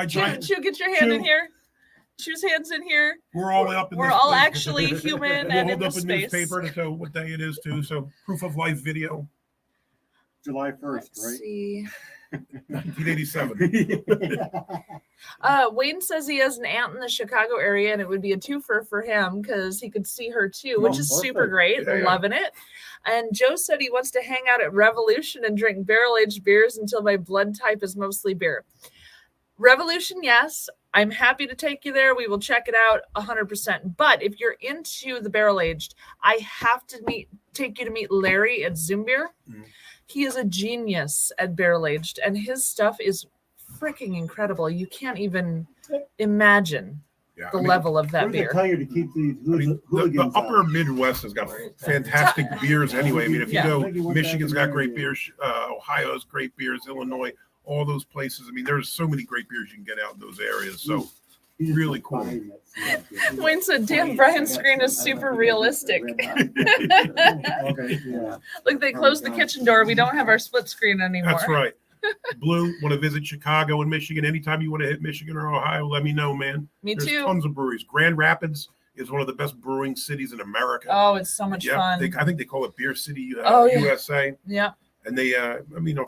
S3: Chew, get your hand in here. Chew's hands in here.
S1: We're all up in
S3: We're
S1: this
S3: all
S1: place.
S3: actually human
S1: we'll
S3: and
S1: hold
S3: in
S1: up
S3: this
S1: a
S3: space.
S1: newspaper to show what day it is too. So proof of life video.
S2: July 1st,
S3: Let's
S2: right?
S3: see.
S1: 1987.
S3: Wayne says he has an aunt in the Chicago area, and it would be a twofer for him because he could see her too, which is super great.
S1: Yeah.
S3: Loving it. And Joe said he wants to hang out at Revolution and drink barrel-aged beers until my blood type is mostly beer. Revolution, yes. I'm happy to take you there. We will check it out 100%. But if you're into the barrel-aged, I have to take you to meet Larry at Zoom Beer. He is a genius at barrel-aged, and his stuff is freaking incredible. You can't even imagine the level of that beer.
S2: Tell you to keep these
S1: the upper Midwest has got fantastic beers anyway. I mean, if you go, Michigan's got great beers, Ohio's great beers, Illinois, all those places. I mean, there's so many great beers you can get out in those areas. So really cool.
S3: Wayne said, damn, Brian's screen is super realistic. Look, they closed the kitchen door. We don't have our split screen anymore.
S1: That's right. Blue, want to visit Chicago and Michigan? Anytime you want to hit Michigan or Ohio, let me know, man.
S3: There's too.
S1: Tons of breweries. Grand Rapids is one of the best brewing cities in America.
S3: Oh, it's so much fun.
S1: I think they call it Beer City, USA.
S3: Yeah.
S1: And they,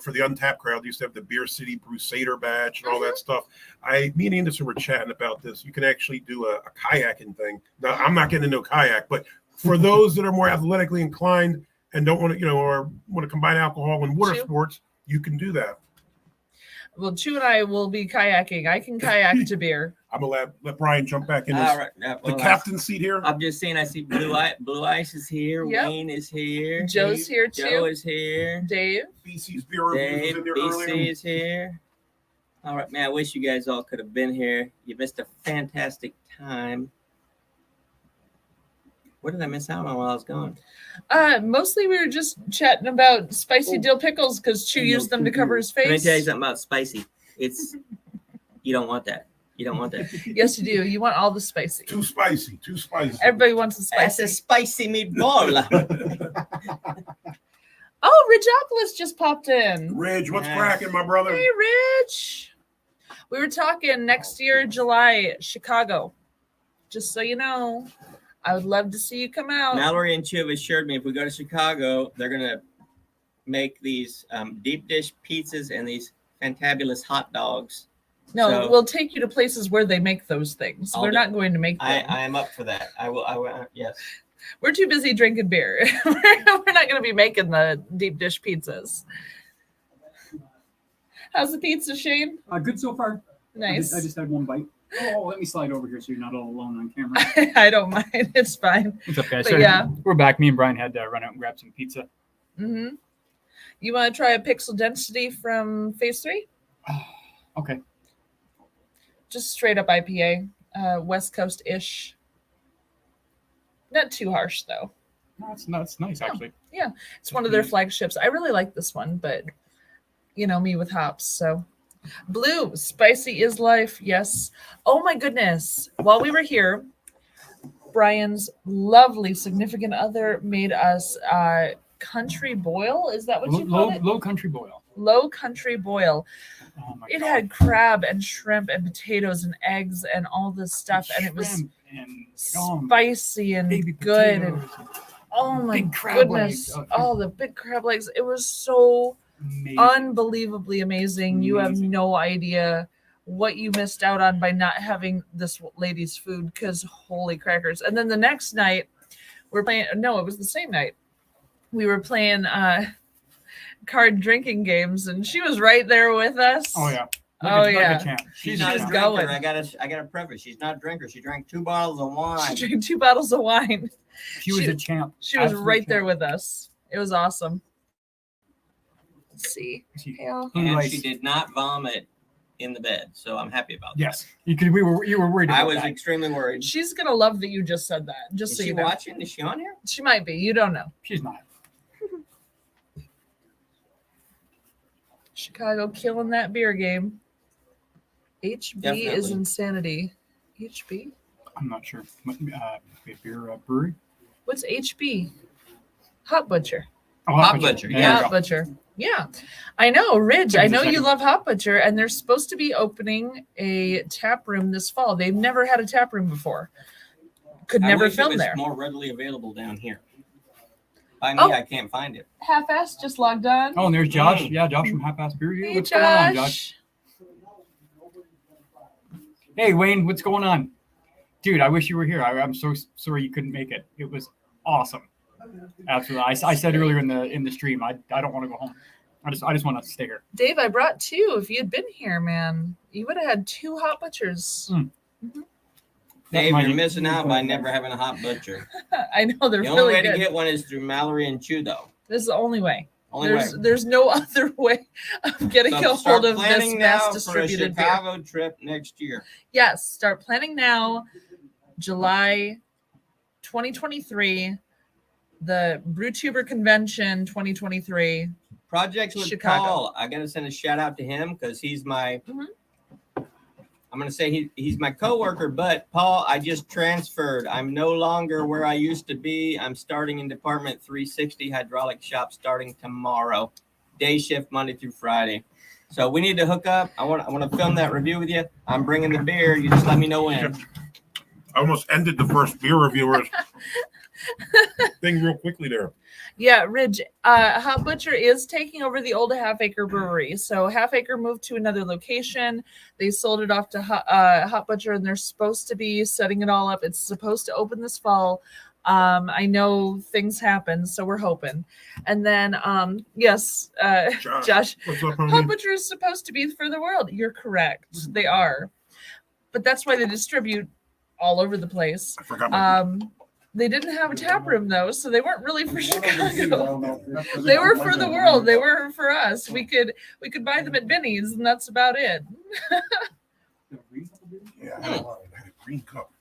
S1: for the Untapped crowd, they used to have the Beer City Brusader badge and all that stuff. Me and Anderson were chatting about this. You can actually do a kayaking thing. Now, I'm not getting into a kayak, but for those that are more athletically inclined and don't want to, or want to combine alcohol and water sports, you can do that.
S3: Well, Chew and I will be kayaking. I can kayak to beer.
S1: I'm gonna let Brian jump back in the captain's seat here.
S4: I'm just saying, I see Blue Ice is here.
S3: Yep.
S4: Wayne is here.
S3: Joe's here too.
S4: Joe is here.
S3: Dave.
S1: BC's beer review was in there earlier.
S4: BC is here. All right, man. I wish you guys all could have been here. You missed a fantastic time. What did I miss out on while I was gone?
S3: Mostly we were just chatting about spicy dill pickles because Chew used them to cover his face.
S4: Let me tell you something about spicy. It's you don't want that. You don't want that.
S3: Yes, you do. You want all the spicy.
S1: Too spicy.
S3: Everybody wants the spicy.
S4: That's a spicy meatball.
S3: Oh, Ridgeopolis just popped in.
S1: Ridge, what's cracking, my brother?
S3: Hey, Rich. We were talking next year, July, Chicago. Just so you know, I would love to see you come out.
S4: Mallory and Chew have assured me if we go to Chicago, they're going to make these deep dish pizzas and these fantabulous hot dogs.
S3: No, we'll take you to places where they make those things. We're not going to make them.
S4: I am up for that. I will. Yes.
S3: We're too busy drinking beer. We're not going to be making the deep dish pizzas. How's the pizza, Shane?
S6: Good so far.
S3: Nice.
S6: I just had one bite. Oh, let me slide over here so you're not all alone on camera.
S3: I don't mind. It's fine.
S6: What's up, guys?
S3: But yeah.
S6: We're back. Me and Brian had to run out and grab some pizza.
S3: Mm-hmm. You want to try a pixel density from Phase 3?
S6: Okay.
S3: Just straight up IPA, West Coast-ish. Not too harsh, though.
S6: That's nice, actually.
S3: It's one of their flagships. I really like this one, but you know me with hops. So Blue, spicy is life. Yes. Oh my goodness. While we were here, Brian's lovely significant other made us country boil. Is that what you call it?
S6: Low country boil.
S3: Low country boil.
S6: Oh my
S3: It
S6: God.
S3: had crab and shrimp and potatoes and eggs and all this stuff, and it was
S6: Shrimp and
S3: spicy and
S6: baby
S3: good. And
S6: potatoes.
S3: oh my
S6: big crab
S3: goodness!
S6: legs.
S3: Oh, the big crab legs! It was so
S6: Amazing.
S3: unbelievably amazing. You have
S6: Amazing.
S3: no idea what you missed out on by not having this lady's food, because holy crackers. And then the next night we're playing, no, it was the same night, we were playing card drinking games, and she was right there with us.
S6: Oh yeah.
S3: Oh,
S6: Like a
S3: yeah.
S6: champ.
S4: She's
S6: She's
S4: not a
S3: She's
S4: drinker.
S3: going.
S4: I gotta preface. She's not a drinker. She drank 2 bottles of wine.
S3: She drank 2 bottles of wine.
S6: She was a champ.
S3: She was
S6: Absolute
S3: right there
S6: champ.
S3: with us. It was awesome. Let's see.
S6: She-
S3: Hale.
S6: Blue
S4: And
S6: ice.
S4: she did not vomit in the bed, so I'm happy about
S6: Yes, you were worried
S4: that.
S6: about
S4: I was
S6: that.
S4: extremely worried.
S3: She's gonna love that you just said that. Just
S4: Is
S3: so
S4: she
S3: you know.
S4: watching? Is she on here?
S3: She might be. You don't know.
S6: She's not.
S3: Chicago killing that beer game. HB is
S4: Definitely.
S3: insanity. HB?
S6: I'm not sure. Beer brewery.
S3: What's HB? Hot Butcher.
S6: Oh,
S4: Hot Butcher,
S6: There you
S3: Hot
S6: go.
S3: Butcher. Yeah. I know, Ridge.
S6: Give
S3: I
S6: us a
S3: know you
S6: second.
S3: love Hot Butcher, and they're supposed to be opening a tap room this fall. They've never had a tap room before. Could
S4: I
S3: never
S4: wish it
S3: film
S4: was
S3: there.
S4: more readily available down here. By me,
S3: Oh.
S4: I can't find it.
S3: Half-ass just logged on.
S6: Oh, and there's Josh.
S4: Mm.
S6: Yeah, Josh from Half Ass Beer Review.
S3: Hey,
S6: What's going on, Josh?
S3: Josh.
S6: Hey, Wayne, what's going on? Dude, I wish you were here. I'm so sorry you couldn't make it. It was awesome. Absolutely. I said earlier in the stream, I don't want to go home. I just want to stay here.
S3: Dave, I brought 2. If you had been here, man, you would have had 2 Hot Butchers.
S6: Mm.
S4: Dave,
S6: My-
S4: you're missing out by never having a Hot Butcher.
S3: I know they're
S4: The only
S3: really
S4: way
S3: good.
S4: to get one is through Mallory and Chew, though.
S3: This is the only way.
S4: Only way.
S3: There's no other way of getting
S4: So
S3: a
S4: start
S3: hold of this
S4: planning now
S3: mass
S4: for a
S3: distributed beer.
S4: Chicago trip next year.
S3: Yes, start planning now. July 2023, the Brewtuber Convention 2023.
S4: Projects with
S3: Chicago.
S4: Paul. I gotta send a shout out to him because he's my.
S3: Mhm.
S4: I'm gonna say he's my coworker, but Paul, I just transferred. I'm no longer where I used to be. I'm starting in Department 360 Hydraulic Shop starting tomorrow, day shift Monday through Friday. So we need to hook up. I want to film that review with you. I'm bringing the beer. You just let me know when.
S1: I almost ended the first beer reviewers thing real quickly there.
S3: Yeah, Ridge, Hot Butcher is taking over the old Half Acre Brewery. So Half Acre moved to another location. They sold it off to Hot Butcher, and they're supposed to be setting it all up. It's supposed to open this fall. I know things happen, so we're hoping. And then, yes, Josh,
S1: What's up,
S3: Hot
S1: homie?
S3: Butcher is supposed to be for the world. You're correct. They are. But that's why they distribute all over the place.
S1: I forgot my
S3: They didn't have a tap room though, so they weren't really for
S2: I
S3: Chicago.
S2: don't know if
S3: They were for the world. They were for us. We could buy them at Benny's, and that's about it.
S1: yeah, I had a green cup.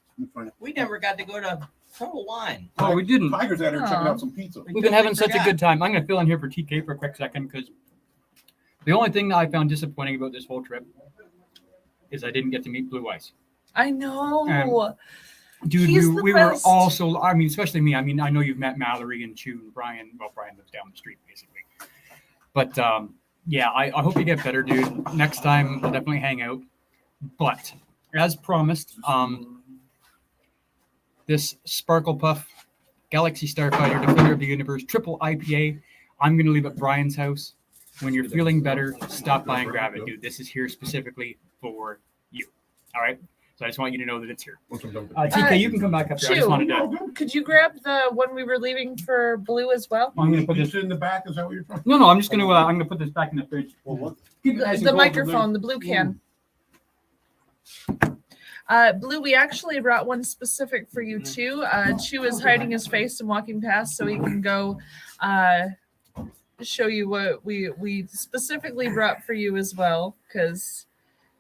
S4: We never got to go to Total Wine.
S6: Oh, we didn't.
S1: Tiger's out here checking
S3: Aw.
S1: out some pizza.
S6: We've been having such a
S4: forgot.
S6: good time. I'm going to fill in here for TK for a quick second because the only thing that I found disappointing about this whole trip is I didn't get to meet Blue Ice.
S3: I know.
S6: Dude,
S3: He's
S6: we,
S3: the
S6: we were
S3: best.
S6: all so, I mean, especially me. I mean, I know you've met Mallory and Chew and Brian. Well, Brian lives down the street, basically. But yeah, I hope you get better, dude. Next time, we'll definitely hang out. But as promised, this Sparkle Puff Galaxy Starfighter Defender of the Universe Triple IPA, I'm going to leave at Brian's house. When you're feeling better, stop by and grab it, dude. This is here specifically for you. All right? So I just want you to know that it's here. TK, you can come back up there. I just
S3: Chew.
S6: wanted to.
S3: Could you grab the one we were leaving for Blue as well?
S6: I'm gonna put this.
S1: in the back. Is that what you're talking?
S6: No, I'm just gonna put this back in the fridge.
S2: Well, what?
S6: Keep it nice and
S3: The
S6: cold,
S3: microphone, the blue can. Blue, we actually brought one specific for you too. Chew is hiding his face and walking past so he can go show you what we specifically brought for you as well, because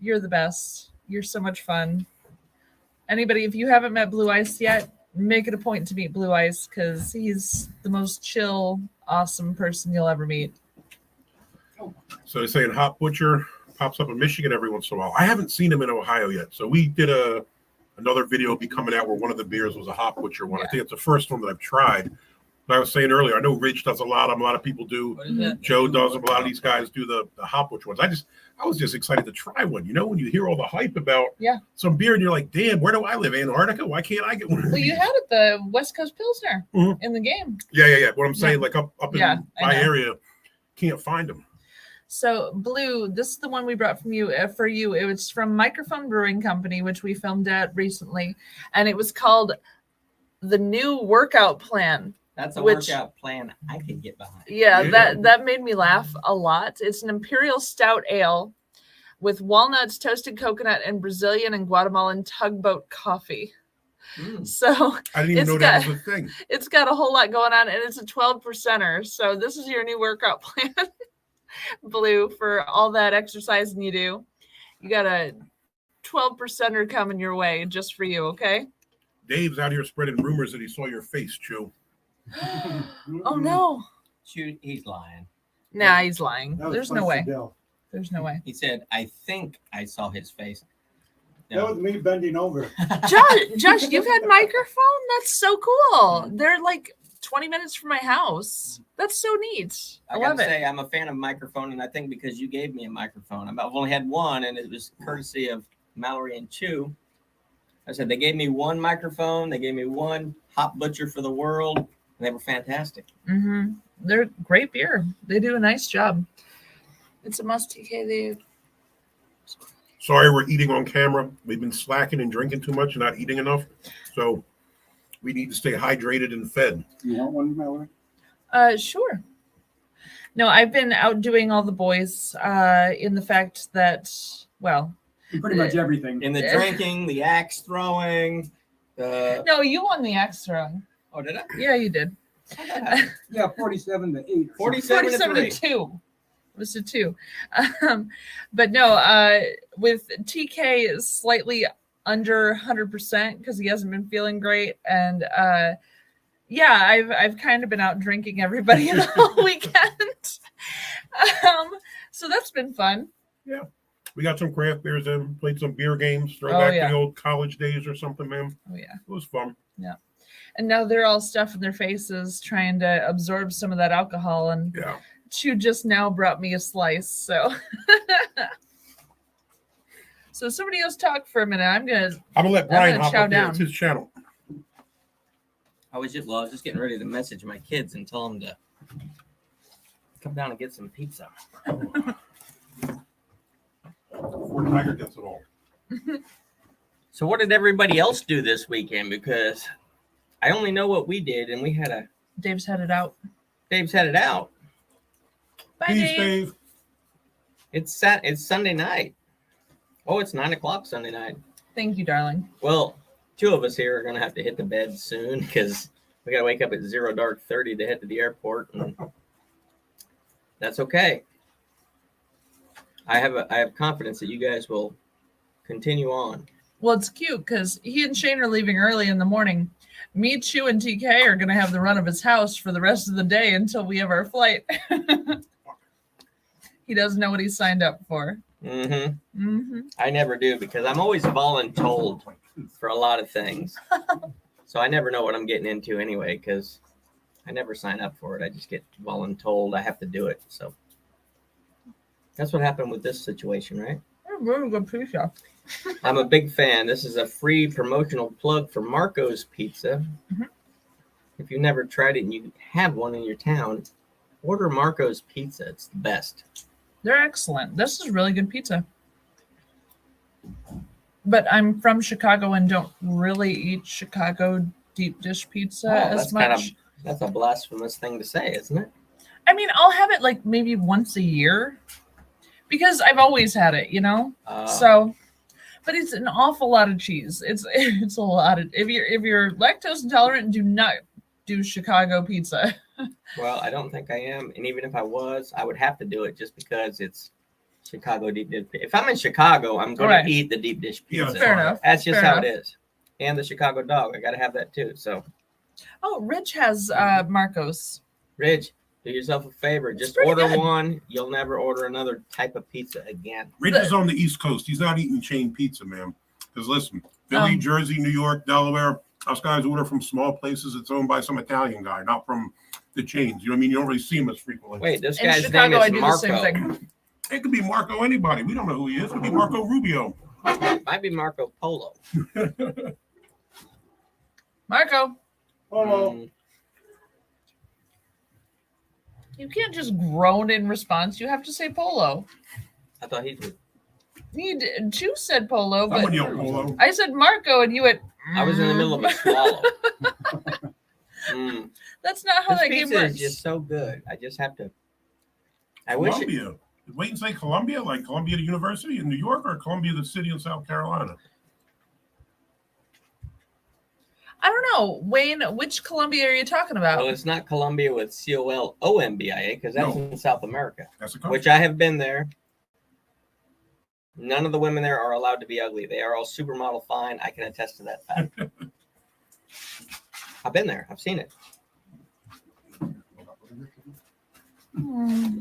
S3: you're the best. You're so much fun. Anybody, if you haven't met Blue Ice yet, make it a point to meet Blue Ice because he's the most chill, awesome person you'll ever meet.
S1: So they're saying Hot Butcher pops up in Michigan every once in a while. I haven't seen him in Ohio yet. So we did another video will be coming out where one of the beers was a Hot Butcher one. I think it's the first one that I've tried. But I was saying earlier, I know Ridge does a lot of them. A lot of people do.
S4: What is that?
S1: Joe does them. A lot of these guys do the Hot Butcher ones. I was just excited to try one. You know, when you hear all the hype about some beer and you're like, damn, where do I live? Antarctica? Why can't I get one of
S3: Well,
S1: these?
S3: you had it the West Coast Pilsner
S1: Mhm.
S3: in the game.
S1: Yeah. What I'm saying, like up in
S3: Yeah, I
S1: my
S3: know.
S1: area, can't find them.
S3: So Blue, this is the one we brought from you for you. It was from Microphone Brewing Company, which we filmed at recently, and it was called the New Workout Plan.
S4: That's a
S3: Which-
S4: workout plan I could get behind.
S3: Yeah,
S1: Yeah.
S3: that made me laugh a lot. It's an imperial stout ale with walnuts, toasted coconut, and Brazilian and Guatemalan tugboat coffee.
S4: Mm.
S3: So
S1: I didn't even
S3: It's
S1: know that
S3: got-
S1: was a thing.
S3: it's got a whole lot going on, and it's a 12%er. So this is your new workout plan, Blue, for all that exercising you do. You got a 12%er coming your way just for you, okay?
S1: Dave's out here spreading rumors that he saw your face, Chew.
S3: Oh no.
S4: Shoot, he's lying.
S3: Nah, he's lying.
S2: That was
S3: There's no
S2: Spicy
S3: way.
S2: Bill.
S3: There's no way.
S4: He said, I think I saw his face.
S2: That was me bending over.
S3: Josh, you've had microphone? That's so cool. They're like 20 minutes from my house. That's so neat. I
S4: I
S3: love
S4: gotta
S3: it.
S4: say, I'm a fan of microphone, and I think because you gave me a microphone, I've only had one, and it was courtesy of Mallory and Chew. I said they gave me one microphone, they gave me one Hot Butcher for the world, and they were fantastic.
S3: Mm-hmm. They're great beer. They do a nice job. It's a must TK. They
S1: Sorry, we're eating on camera. We've been slacking and drinking too much and not eating enough. So we need to stay hydrated and fed.
S2: You want one, Mallory?
S3: Sure. No, I've been outdoing all the boys in the fact that, well,
S7: Pretty much everything.
S4: In the drinking, the axe throwing, the
S3: no, you won the axe throwing.
S4: oh, did I?
S3: Yeah, you did.
S7: Yeah, 47 to 8.
S4: 47 to
S3: 47
S4: 3.
S3: to 2. It was a 2. But no, with TK is slightly under 100% because he hasn't been feeling great. And yeah, I've kind of been out drinking everybody the whole weekend. So that's been fun.
S1: We got some craft beers in, played some beer games, throw back
S3: yeah.
S1: to the old college days or something, man.
S3: Oh, yeah.
S1: It was fun.
S3: And now they're all stuffing their faces trying to absorb some of that alcohol. And
S1: Yeah.
S3: Chew just now brought me a slice. So, so somebody else talk for a minute. I'm going to.
S1: I'm gonna let Brian
S3: gonna
S1: hop
S3: chow
S1: up there.
S3: down.
S1: It's his channel.
S4: I was just getting ready to message my kids and tell them to come down and get some pizza.
S1: Before Tiger gets it all.
S4: So what did everybody else do this weekend? Because I only know what we did, and we had
S3: Dave's headed out.
S4: Dave's headed out.
S3: Bye,
S1: Peace,
S3: Dave.
S1: Dave.
S4: It's Sunday night. Oh, it's 9:00 Sunday night.
S3: Thank you, darling.
S4: Well, two of us here are gonna have to hit the bed soon because we gotta wake up at 0:30 to head to the airport, and that's okay. I have confidence that you guys will continue on.
S3: Well, it's cute because he and Shane are leaving early in the morning. Me, Chew, and TK are going to have the run of his house for the rest of the day until we have our flight. He doesn't know what he signed up for.
S4: Mm-hmm.
S3: Mm-hmm.
S4: I never do because I'm always voluntold for a lot of things. So I never know what I'm getting into anyway because I never sign up for it. I just get voluntold. I have to do it. So that's what happened with this situation, right?
S3: Really good pizza.
S4: I'm a big fan. This is a free promotional plug for Marco's Pizza.
S3: Mhm.
S4: If you've never tried it and you have one in your town, order Marco's Pizza. It's the best.
S3: They're excellent. This is really good pizza. But I'm from Chicago and don't really eat Chicago deep dish pizza as
S4: that's kind of
S3: much.
S4: that's a blasphemous thing to say, isn't it?
S3: I mean, I'll have it like maybe once a year because I've always had it, you know? So, but it's an awful lot of cheese. It's a lot of, if you're lactose intolerant, do not do Chicago pizza.
S4: Well, I don't think I am, and even if I was, I would have to do it just because it's Chicago deep dish. If I'm in Chicago, I'm going
S3: Right.
S4: to eat the deep dish
S1: Yeah,
S4: pizza.
S3: Fair enough.
S4: That's just
S3: Fair
S4: how
S3: enough.
S4: it is. and the Chicago dog. I got to have that too. So,
S3: Oh, Rich has Marcos.
S4: Rich, do yourself a favor.
S3: It's
S4: Just
S3: pretty
S4: order
S3: good.
S4: one. You'll never order another type of pizza again.
S1: Rich is on the East Coast. He's not eating chain pizza, man. Because listen, Philly, Jersey, New York, Delaware, us guys order from small places. It's owned by some Italian guy, not from the chains. You know what I mean? You don't really see him as frequently.
S4: Wait, this
S3: In
S4: guy's
S3: Chicago,
S4: name
S3: I
S4: is
S3: do the same
S4: Marco.
S3: thing.
S1: It could be Marco anybody. We don't know who he is. It could be Marco Rubio.
S4: Might be Marco Polo.
S3: Marco,
S2: Hello.
S4: Mm,
S3: you can't just groan in response. You have to say Polo.
S4: I thought he was.
S3: Chu said Polo, but
S1: Someone yelled Polo.
S3: I said Marco, and you went.
S4: I was in the middle of a swallow. Mm.
S3: That's not how
S4: This
S3: that game
S4: pizza
S3: works.
S4: is just so good. I just have to. I wish it,
S1: Columbia. Wait and say Columbia, like Columbia University in New York, or Columbia, the city in South Carolina.
S3: I don't know, Wayne. Which Columbia are you talking about?
S4: well, it's not Colombia with Colombia because that's
S1: No.
S4: in South America,
S1: That's a
S4: which I have been there. None of the women there are allowed to be ugly. They are all supermodel fine. I can attest to that fact. I've been there. I've seen it.
S3: Hmm.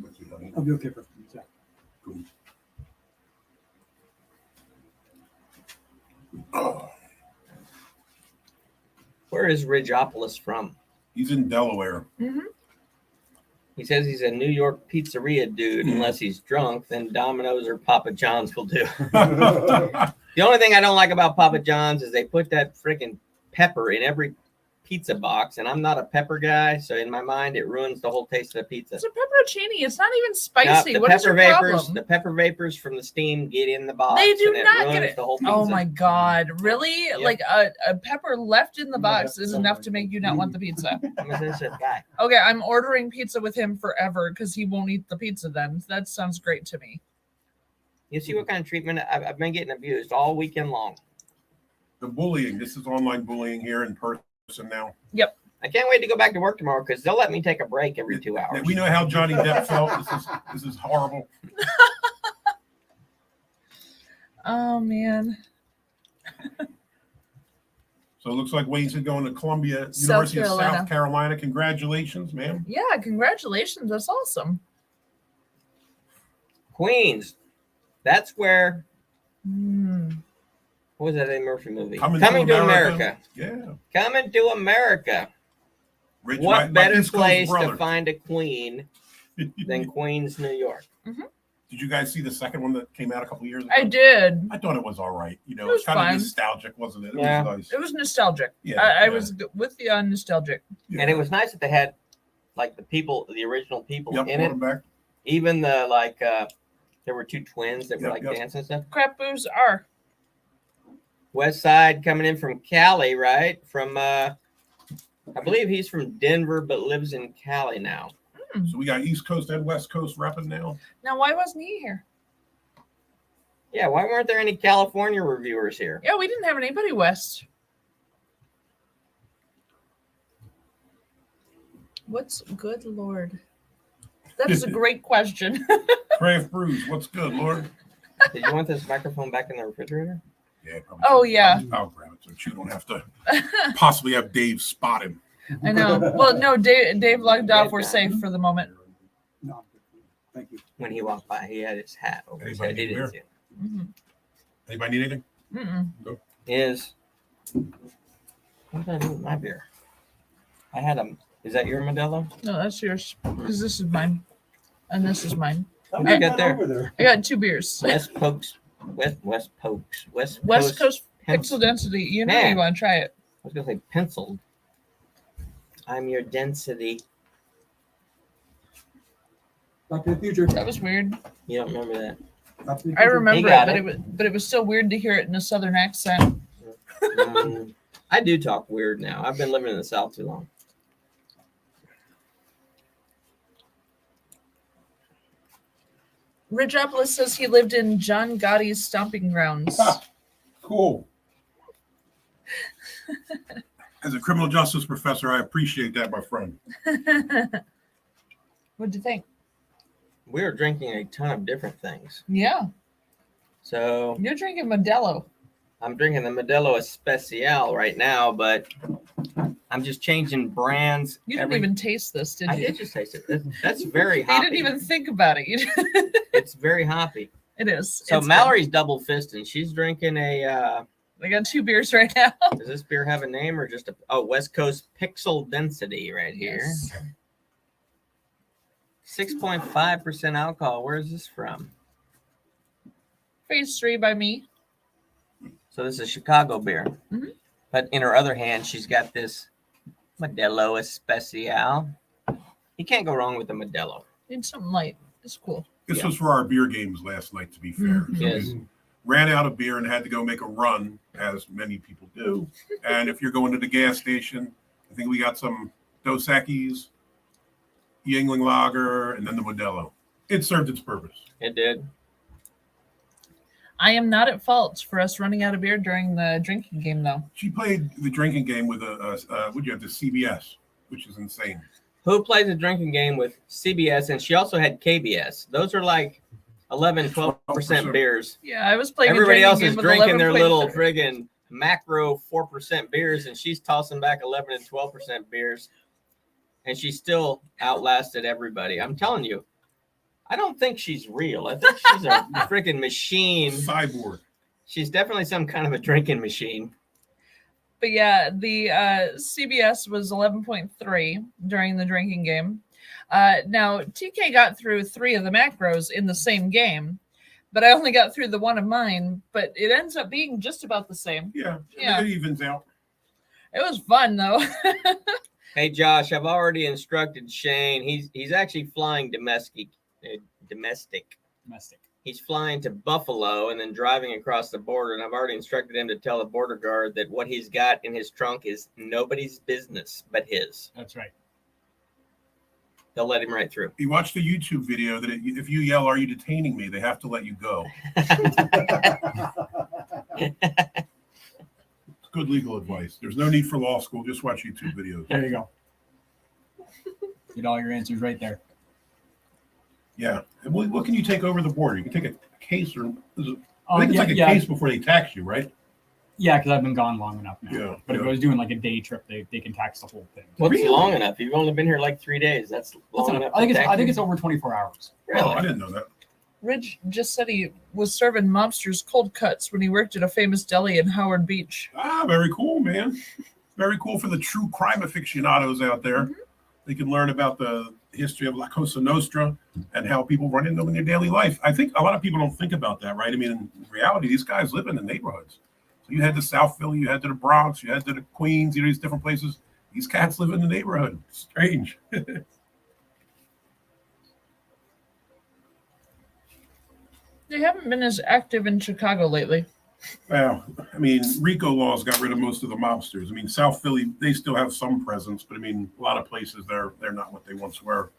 S7: I'll be okay for pizza.
S1: Oh,
S4: Where is Ridgeopolis from?
S1: he's in Delaware.
S4: He says he's a New York pizzeria dude. Unless he's drunk, then Domino's or Papa John's will do. The only thing I don't like about Papa John's is they put that freaking pepper in every pizza box, and I'm not a pepper guy, so in my mind it ruins the whole taste of the pizza.
S3: It's a pepperoncini. It's not even spicy.
S4: The
S3: What is your problem?
S4: the pepper vapors from the steam get in the box.
S3: They do
S4: and it
S3: not get
S4: ruins
S3: it.
S4: the whole pizza.
S3: Oh my god! Really?
S4: Yep.
S3: Like a pepper left in the
S2: Yeah,
S3: box
S2: that's
S3: is
S2: so
S3: enough
S2: right.
S3: to make you not want the pizza.
S4: I'm a sensitive guy.
S3: Okay, I'm ordering pizza with him forever because he won't eat the pizza. Then that sounds great to me.
S4: You see what kind of treatment I've been getting abused all weekend long.
S1: The bullying. This is online bullying here in person now.
S4: I can't wait to go back to work tomorrow because they'll let me take a break every 2 hours.
S1: We know how Johnny Depp felt. This is horrible.
S3: Oh man.
S1: So it looks like Wayne's going to Columbia
S3: South
S1: University of
S3: Carolina.
S1: South Carolina. Congratulations, ma'am.
S3: Yeah, congratulations. That's awesome.
S4: Queens. That's where.
S3: Mm.
S4: What was that Eddie Murphy movie?
S1: Coming to
S4: America.
S1: Yeah.
S4: Coming to America.
S1: Rich,
S4: What
S1: my
S4: better
S1: East Coast
S4: place
S1: brother.
S4: to find a queen than Queens, New York?
S1: Did you guys see the second one that came out a couple years ago?
S3: I did.
S1: I thought it was all right. You know,
S3: It was
S1: it's kind
S3: fine.
S1: of nostalgic, wasn't it? It
S4: Yeah.
S1: was nice.
S3: It was nostalgic.
S1: Yeah,
S3: I
S1: yeah.
S3: was with you on nostalgic.
S1: Yeah.
S4: And it was nice that they had like the original people
S1: Yep,
S4: in
S1: brought
S4: it.
S1: him back.
S4: Even the there were two twins that were
S1: Yep,
S4: like
S1: yep.
S4: dancing and stuff.
S3: Crap boos are.
S4: West Side coming in from Cali, right? From I believe he's from Denver but lives in Cali now.
S1: So we got East Coast and West Coast repping now.
S3: Now, why wasn't he here?
S4: Yeah, why weren't there any California reviewers here?
S3: Yeah, we didn't have anybody west. What's good, Lord? That is a great question.
S1: Craft Brews, what's good, Lord?
S4: Did you want this microphone back in the refrigerator?
S1: Yeah. Probably
S3: Oh,
S1: should.
S3: yeah.
S1: I'll grab it so you don't have to possibly have Dave spot him.
S3: I know. Well, no, Dave logged off. We're safe for the moment.
S7: No, thank you.
S4: When he walked by, he had his hat over his
S1: Anybody
S4: head. He
S1: need
S4: didn't
S1: beer?
S4: see it.
S3: Mm-hmm.
S1: Anybody need anything?
S3: Mm-mm.
S4: Is what did I do with my beer? I had a. Is that your Modelo?
S3: No, that's yours. Because this is mine. And this is mine.
S4: What do you got there?
S2: Over there.
S3: I got 2 beers.
S4: West Pokes. West
S3: West Coast
S4: pencil.
S3: pixel density. You know
S4: Man.
S3: you want to try it.
S4: I was gonna say penciled. I'm your density.
S7: Back to the future.
S3: That was weird.
S4: You don't remember that?
S7: Back to the
S3: I
S7: future.
S3: remember
S4: got
S3: it,
S4: it.
S3: but it was still weird to hear it in a southern accent.
S4: I do talk weird now. I've been living in the South too long.
S3: Ridgeopolis says he lived in John Gotti's stomping grounds.
S1: Ha. Cool. As a criminal justice professor, I appreciate that, my friend.
S3: What'd you think?
S4: We were drinking a ton of different things.
S3: Yeah,
S4: So
S3: you're drinking Modelo.
S4: I'm drinking the Modelo Especial right now, but I'm just changing brands.
S3: You didn't even taste this, did
S4: I
S3: you?
S4: did just taste it. That's very
S3: You
S4: hoppy.
S3: didn't even think about it.
S4: It's very hoppy.
S3: It is.
S4: So
S3: It's
S4: Mallory's double fisting. She's drinking a.
S3: good. I got 2 beers right now.
S4: Does this beer have a name or just a West Coast Pixel Density right here?
S3: Yes.
S4: 6.5% alcohol. Where is this from?
S3: Phase 3 by me.
S4: So this is Chicago beer.
S3: Mhm.
S4: But in her other hand, she's got this Modelo Especial. You can't go wrong with the Modelo.
S3: Need something light. It's cool.
S1: This
S4: Yeah.
S1: was for our beer games last night, to be fair.
S3: Mhm.
S1: So
S4: Yes.
S1: we ran out of beer and had to go make a run, as many people do. And if you're going to the gas station, I think we got some Dos Equis, Yingling Lager, and then the Modelo. It served its purpose.
S4: It did.
S3: I am not at fault for us running out of beer during the drinking game, though.
S1: She played the drinking game with what'd you have, the CBS, which is insane.
S4: Who plays a drinking game with CBS? And she also had KBS. Those are like 11, 12% beers.
S3: Yeah, I was playing.
S4: Everybody
S3: a
S4: else
S3: drinking
S4: is
S3: game with
S4: drinking their little
S3: 11.3.
S4: friggin' macro 4% beers, and she's tossing back 11 and 12% beers, and she still outlasted everybody. I'm telling you, I don't think she's real. I think she's a freaking machine.
S1: Cyborg.
S4: She's definitely some kind of a drinking machine.
S3: But yeah, the CBS was 11.3 during the drinking game. Now, TK got through 3 of the macros in the same game, but I only got through the one of mine, but it ends up being just about the same.
S1: Yeah,
S3: Yeah.
S1: it evens out.
S3: It was fun, though.
S4: Hey, Josh, I've already instructed Shane. He's actually flying domestic. He's flying to Buffalo and then driving across the border. And I've already instructed him to tell the border guard that what he's got in his trunk is nobody's business but his.
S6: That's right.
S4: They'll let him right through.
S1: You watched the YouTube video that if you yell, "Are you detaining me?" they have to let you go. It's good legal advice. There's no need for law school. Just watch YouTube videos.
S6: There you go. Get all your answers right there.
S1: Yeah. And what can you take over the border? You can take a case, or I think it's
S6: yeah,
S1: like a
S6: yeah,
S1: case before they tax you, right?
S6: yeah, because I've been gone long enough now.
S1: Yeah,
S6: But if
S1: yeah.
S6: I was doing like a day trip, they can tax the whole thing.
S4: What's
S1: Really?
S4: long enough? You've only been here like 3 days. That's long
S6: That's
S4: enough.
S6: enough. I
S4: to
S6: think
S4: tax
S6: it's over 24 hours.
S4: you?
S1: Oh,
S4: Really?
S1: I didn't know that.
S3: Ridge just said he was serving mobsters cold cuts when he worked at a famous deli in Howard Beach.
S1: Ah, very cool, man. Very cool for the true crime aficionados out there.
S3: Mhm.
S1: They can learn about the history of La Cosa Nostra and how people run into them in their daily life. I think a lot of people don't think about that, right? I mean, in reality, these guys live in the neighborhoods. So you head to South Philly, you head to the Bronx, you head to the Queens, these different places. These cats live in the neighborhood. Strange.
S3: They haven't been as active in Chicago lately.
S1: Well, I mean, RICO laws got rid of most of the mobsters. I mean, South Philly, they still have some presence, but I mean, a lot of places they're not what they once were.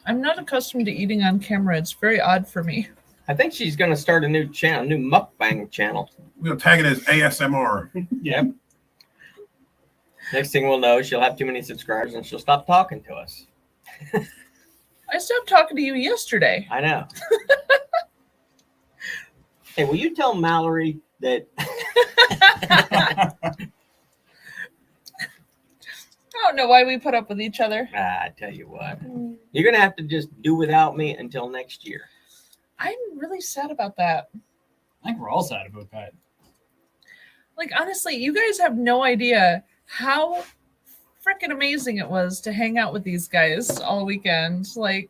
S3: I'm not accustomed to eating on camera. It's very odd for me.
S4: I think she's going to start a new channel, new mukbang channel.
S1: We're gonna tag it as ASMR.
S6: Yeah.
S4: Next thing we'll know, she'll have too many subscribers and she'll stop talking to us.
S3: I stopped talking to you yesterday.
S4: I know. Hey, will you tell Mallory that
S3: I don't know why we put up with each other.
S4: I tell you what, you're going to have to just do without me until next year.
S3: I'm really sad about that.
S6: I think we're all sad about that.
S3: Like, honestly, you guys have no idea how freaking amazing it was to hang out with these guys all weekend. Like,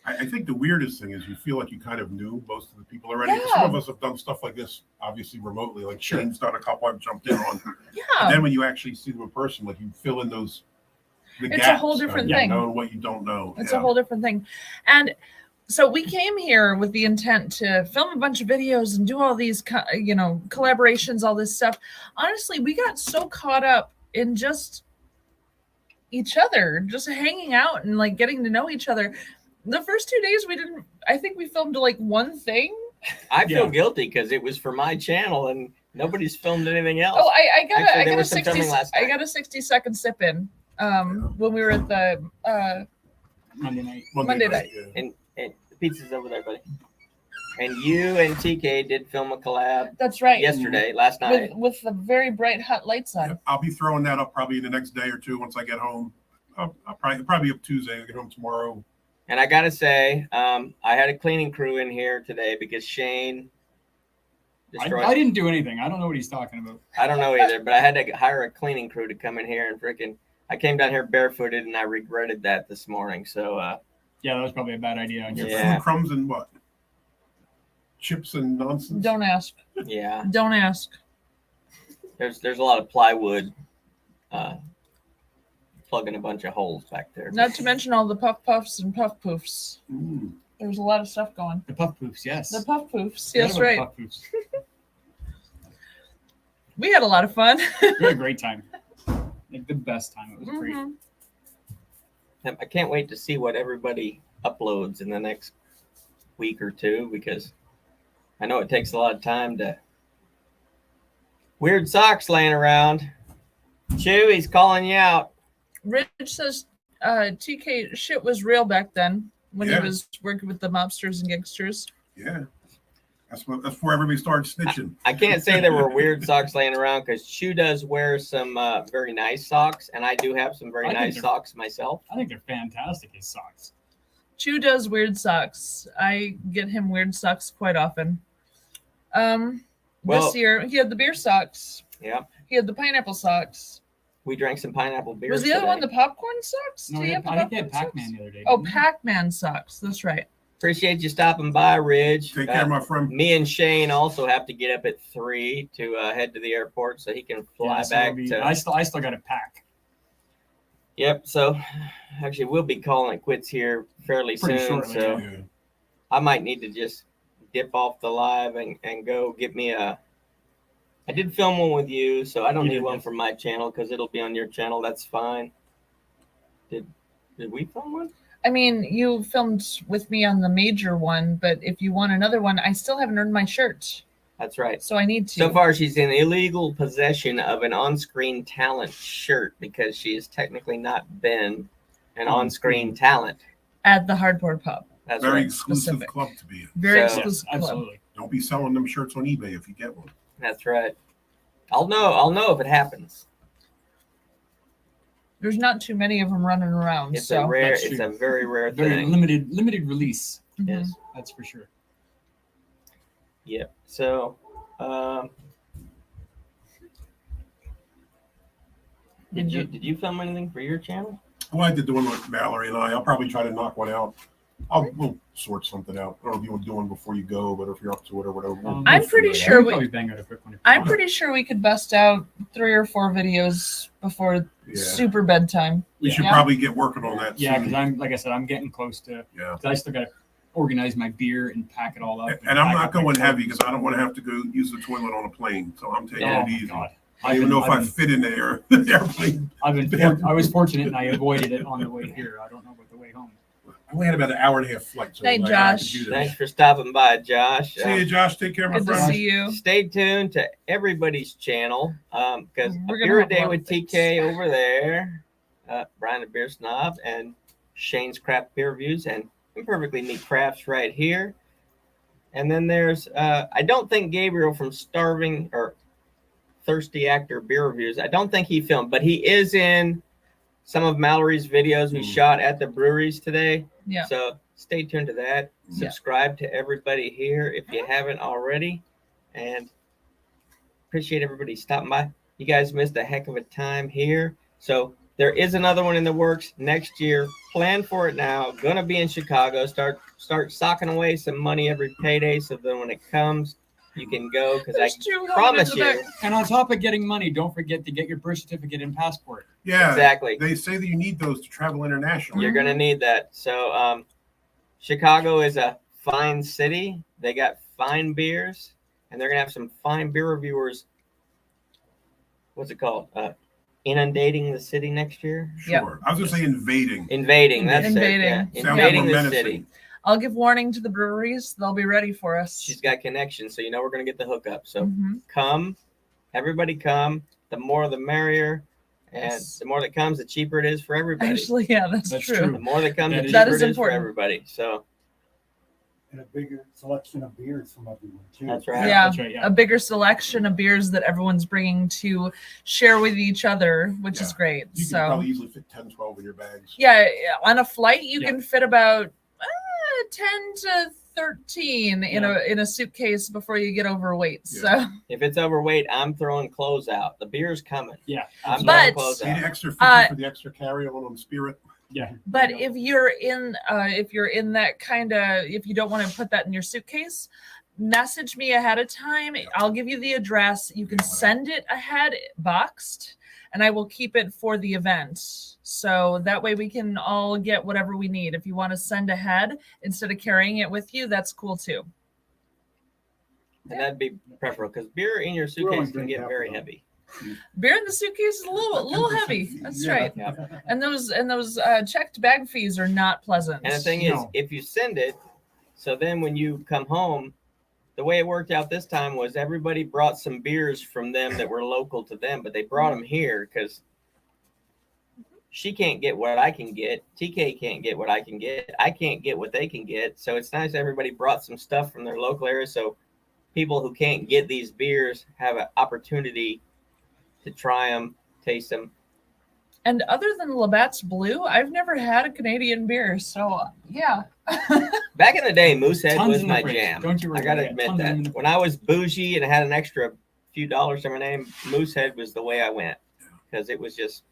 S1: I think the weirdest thing is you feel like you kind of knew most of the people already.
S3: Yeah.
S1: Some of us have done stuff like this, obviously remotely, like Shane's done a couple I've jumped in on.
S3: yeah.
S1: Then when you actually see them in person, like you fill in the
S3: It's a
S1: gaps
S3: whole
S1: of
S3: different
S1: you
S3: thing.
S1: know what you don't know.
S3: It's
S1: Yeah.
S3: a whole different thing. And so we came here with the intent to film a bunch of videos and do all these, collaborations, all this stuff. Honestly, we got so caught up in just each other, just hanging out and like getting to know each other. The first 2 days I think we filmed like one thing.
S4: I feel
S6: Yeah.
S4: guilty because it was for my channel and nobody's filmed anything else.
S3: Oh, I got
S4: Actually,
S3: I
S4: there
S3: got a
S4: was some
S3: 60
S4: filming last
S3: I
S4: night.
S3: got a 60-second sip in when we were at the
S6: Monday night.
S3: Monday night.
S1: Yeah.
S4: And the pizza's over there, buddy. And you and TK did film a collab
S3: That's right.
S4: last night.
S3: With the very bright hot lights on.
S1: Yeah, I'll be throwing that up probably the next day or two once I get home. I'll probably up Tuesday. I'll get home tomorrow.
S4: And I gotta say, I had a cleaning crew in here today because Shane destroyed.
S6: I didn't do anything. I don't know what he's talking about.
S4: I don't know either, but I had to hire a cleaning crew to come in here and freaking. I came down here barefooted and I regretted that this morning. So
S6: Yeah, that was probably a bad idea on your
S4: Yeah.
S1: Food crumbs and what? Chips and nonsense.
S3: Don't ask.
S4: yeah,
S3: Don't ask.
S4: there's a lot of plywood plugging a bunch of holes back there.
S3: Not to mention all the puff puffs and puff poofs.
S1: Mm.
S3: There's a lot of stuff going.
S6: The puff poofs, yes.
S3: The puff poofs.
S6: Forgot
S3: Yes,
S6: about
S3: right.
S6: the puff poofs.
S3: We had a lot of fun.
S6: We had a great time. Like the best time. It was great.
S3: Mhm.
S4: I can't wait to see what everybody uploads in the next week or two because I know it takes a lot of time to. Weird socks laying around. Chew, he's calling you out.
S3: Rich says TK shit was real back then when
S1: Yeah.
S3: he was working with the mobsters and gangsters.
S1: Yeah. That's where everybody starts snitching.
S4: I can't say there were weird socks laying around because Chew does wear some very nice socks, and I do have some very
S6: I think
S4: nice
S6: they're-
S4: socks myself.
S6: I think they're fantastic, his socks.
S3: Chew does weird socks. I get him weird socks quite often.
S4: Well-
S3: This year he had the beer socks.
S4: Yeah,
S3: He had the pineapple socks.
S4: we drank some pineapple beer.
S3: Was the other one the popcorn socks?
S6: No,
S3: Did
S6: I
S3: he have the
S6: think they had
S3: popcorn
S6: Pac-Man
S3: socks?
S6: the other day.
S3: Oh,
S6: didn't they?
S3: Pac-Man socks. That's right.
S4: Appreciate you stopping by, Ridge.
S1: Take care, my friend.
S4: Me and Shane also have to get up at 3 to head to the airport so he can fly
S6: Yeah, so
S4: back
S6: it'll be-
S4: to.
S6: I still got to pack.
S4: Yep. So actually, we'll be calling it quits here fairly
S6: Pretty
S4: soon.
S6: shortly,
S4: So
S1: Yeah.
S4: I might need to just dip off the live and go get me a. I did film one with you, so I don't
S6: You
S4: need
S6: did,
S4: one
S6: yes.
S4: for my channel because it'll be on your channel. That's fine. Did we film one?
S3: I mean, you filmed with me on the major one, but if you want another one, I still haven't earned my shirt,
S4: That's right.
S3: so I need to.
S4: So far, she's in illegal possession of an on-screen talent shirt because she has technically not been an on-screen talent.
S3: At the Hardcore Pub.
S4: That's
S1: Very
S4: right.
S1: exclusive
S3: Specific.
S1: club to be in.
S3: Very
S4: So-
S6: Yes,
S3: exclusive club.
S6: absolutely.
S1: Don't be selling them shirts on eBay if you get one.
S4: That's right. I'll know if it happens.
S3: There's not too many of them running around.
S4: It's
S3: so
S4: a rare.
S6: That's
S4: It's
S6: true.
S4: a very rare
S6: Very
S4: thing.
S6: limited release.
S3: Mhm.
S4: Yes.
S6: That's for sure.
S4: Yep. So, did you film anything for your channel?
S1: Well, I did the one with Mallory and I'll probably try to knock one out. We'll sort something out. I don't know if you want to do one before you go, but if you're up to it or whatever. we'll
S3: I'm
S1: figure
S3: pretty
S1: it out.
S3: sure
S6: We'll
S3: we-
S6: probably bang out a quick one. if you
S3: I'm
S6: want.
S3: pretty sure we could bust out 3 or 4 videos before
S1: Yeah.
S3: super bedtime.
S1: We should
S3: Yeah.
S1: probably get working on that.
S6: Yeah,
S1: soon.
S6: because I'm like I said, I'm getting close to.
S1: Yeah.
S6: 'Cause I still got to organize my beer and pack it all up.
S1: And I'm
S6: pack
S1: not
S6: up my
S1: going
S6: clothes.
S1: heavy because I don't want to have to go use the toilet on a plane. So I'm taking
S6: Oh
S1: it
S6: my
S1: easy.
S6: God.
S1: I don't even know if I
S6: I've
S1: fit in the airplane.
S6: I was fortunate and I avoided it on the way here. I don't know about the way home.
S1: I only had about an hour and a half flight. So
S3: Hey,
S1: I could
S3: Josh.
S1: do this.
S4: Thanks for stopping by, Josh.
S1: See you, Josh. Take care, my
S3: Good to
S1: friend.
S3: see you.
S4: Stay tuned to everybody's channel because
S3: We're gonna
S4: Beer a
S3: have a
S4: Day
S3: lot
S4: with
S3: of things.
S4: TK over there, Brian the Beer Snob, and Shane's Craft Beer Reviews, and Imperfectly Neat Crafts right here. And then there's, I don't think Gabriel from Starving or Thirsty Actor Beer Reviews, I don't think he filmed, but he is in some of Mallory's videos we shot at the breweries today.
S3: Yeah.
S4: So stay tuned to that.
S3: Yeah.
S4: Subscribe to everybody here if you haven't already. And appreciate everybody stopping by. You guys missed a heck of a time here. So there is another one in the works next year. Plan for it now. Gonna be in Chicago. Start socking away some money every payday so then when it comes, you can go because I
S3: There's 2 helmets
S4: promise
S3: in the
S4: you.
S3: back.
S6: And on top of getting money, don't forget to get your birth certificate and passport.
S1: Yeah,
S4: Exactly.
S1: They say that you need those to travel internationally.
S4: You're gonna need that. So Chicago is a fine city. They got fine beers, and they're gonna have some fine beer reviewers. What's it called? Inundating the city next year.
S1: Sure.
S3: Yep.
S1: I was going to say invading.
S4: Invading. That's
S3: Invading.
S4: it. Yeah.
S1: Sounds
S4: Invading
S1: more
S4: the
S1: menacing.
S4: city.
S3: I'll give warning to the breweries. They'll be ready for us.
S4: She's got connections, so you know we're gonna get the hookup. So
S3: Mhm.
S4: come, everybody come. The more the merrier, and
S3: Yes.
S4: the more that comes, the cheaper it is for everybody.
S3: Actually, yeah, that's
S6: That's
S3: true.
S6: true.
S4: The more that comes,
S6: That
S4: the
S6: is-
S4: cheaper
S3: That is
S4: it is for
S3: important.
S4: everybody. So
S2: And a bigger selection of beers from everyone too.
S4: That's right.
S3: Yeah.
S6: That's right. Yeah.
S3: A bigger selection of beers that everyone's bringing to share with each other, which is
S1: Yeah.
S3: great.
S1: You can
S3: So
S1: probably easily fit 10, 12 in your bags.
S3: yeah, on a flight you
S6: Yeah.
S3: can fit about 10 to 13 in a suitcase before you get overweight. So
S4: If it's overweight, I'm throwing clothes out. The beer's coming.
S6: Yeah.
S4: I'm
S3: But-
S4: throwing clothes
S1: See the
S4: out.
S1: extra 50 for the extra carry-on on Spirit?
S6: Yeah.
S3: but
S6: There you
S3: if you're in that kind of, if you don't want to put that in your suitcase, message me ahead of time. I'll give you the address. You can send it ahead boxed, and I will keep it for the event. So that way we can all get whatever we need. If you want to send ahead instead of carrying it with you, that's cool too.
S4: And that'd be preferable because beer in your
S2: We're only
S4: suitcase can
S2: drinking
S4: get
S2: half
S4: very
S2: of them.
S4: heavy.
S3: Beer in the suitcase is a little heavy. That's
S2: Yeah.
S3: right.
S4: Yeah.
S3: And those checked bag fees are not pleasant.
S4: And the thing is,
S6: No.
S4: if you send it, so then when you come home, the way it worked out this time was everybody brought some beers from them that were local to them, but they brought them here because she can't get what I can get. TK can't get what I can get. I can't get what they can get. So it's nice everybody brought some stuff from their local area. So people who can't get these beers have an opportunity to try them, taste them.
S3: And other than Labatt's Blue, I've never had a Canadian beer. So yeah.
S4: Back in the day, Moosehead
S6: Tons
S4: was
S6: in the
S4: my
S6: fridge.
S4: jam.
S6: Don't you worry
S4: I gotta
S6: about it.
S4: admit
S6: Tons of them in
S4: that.
S6: the
S4: When I was bougie and had an extra few dollars to my name, Moosehead was the way I went because it was just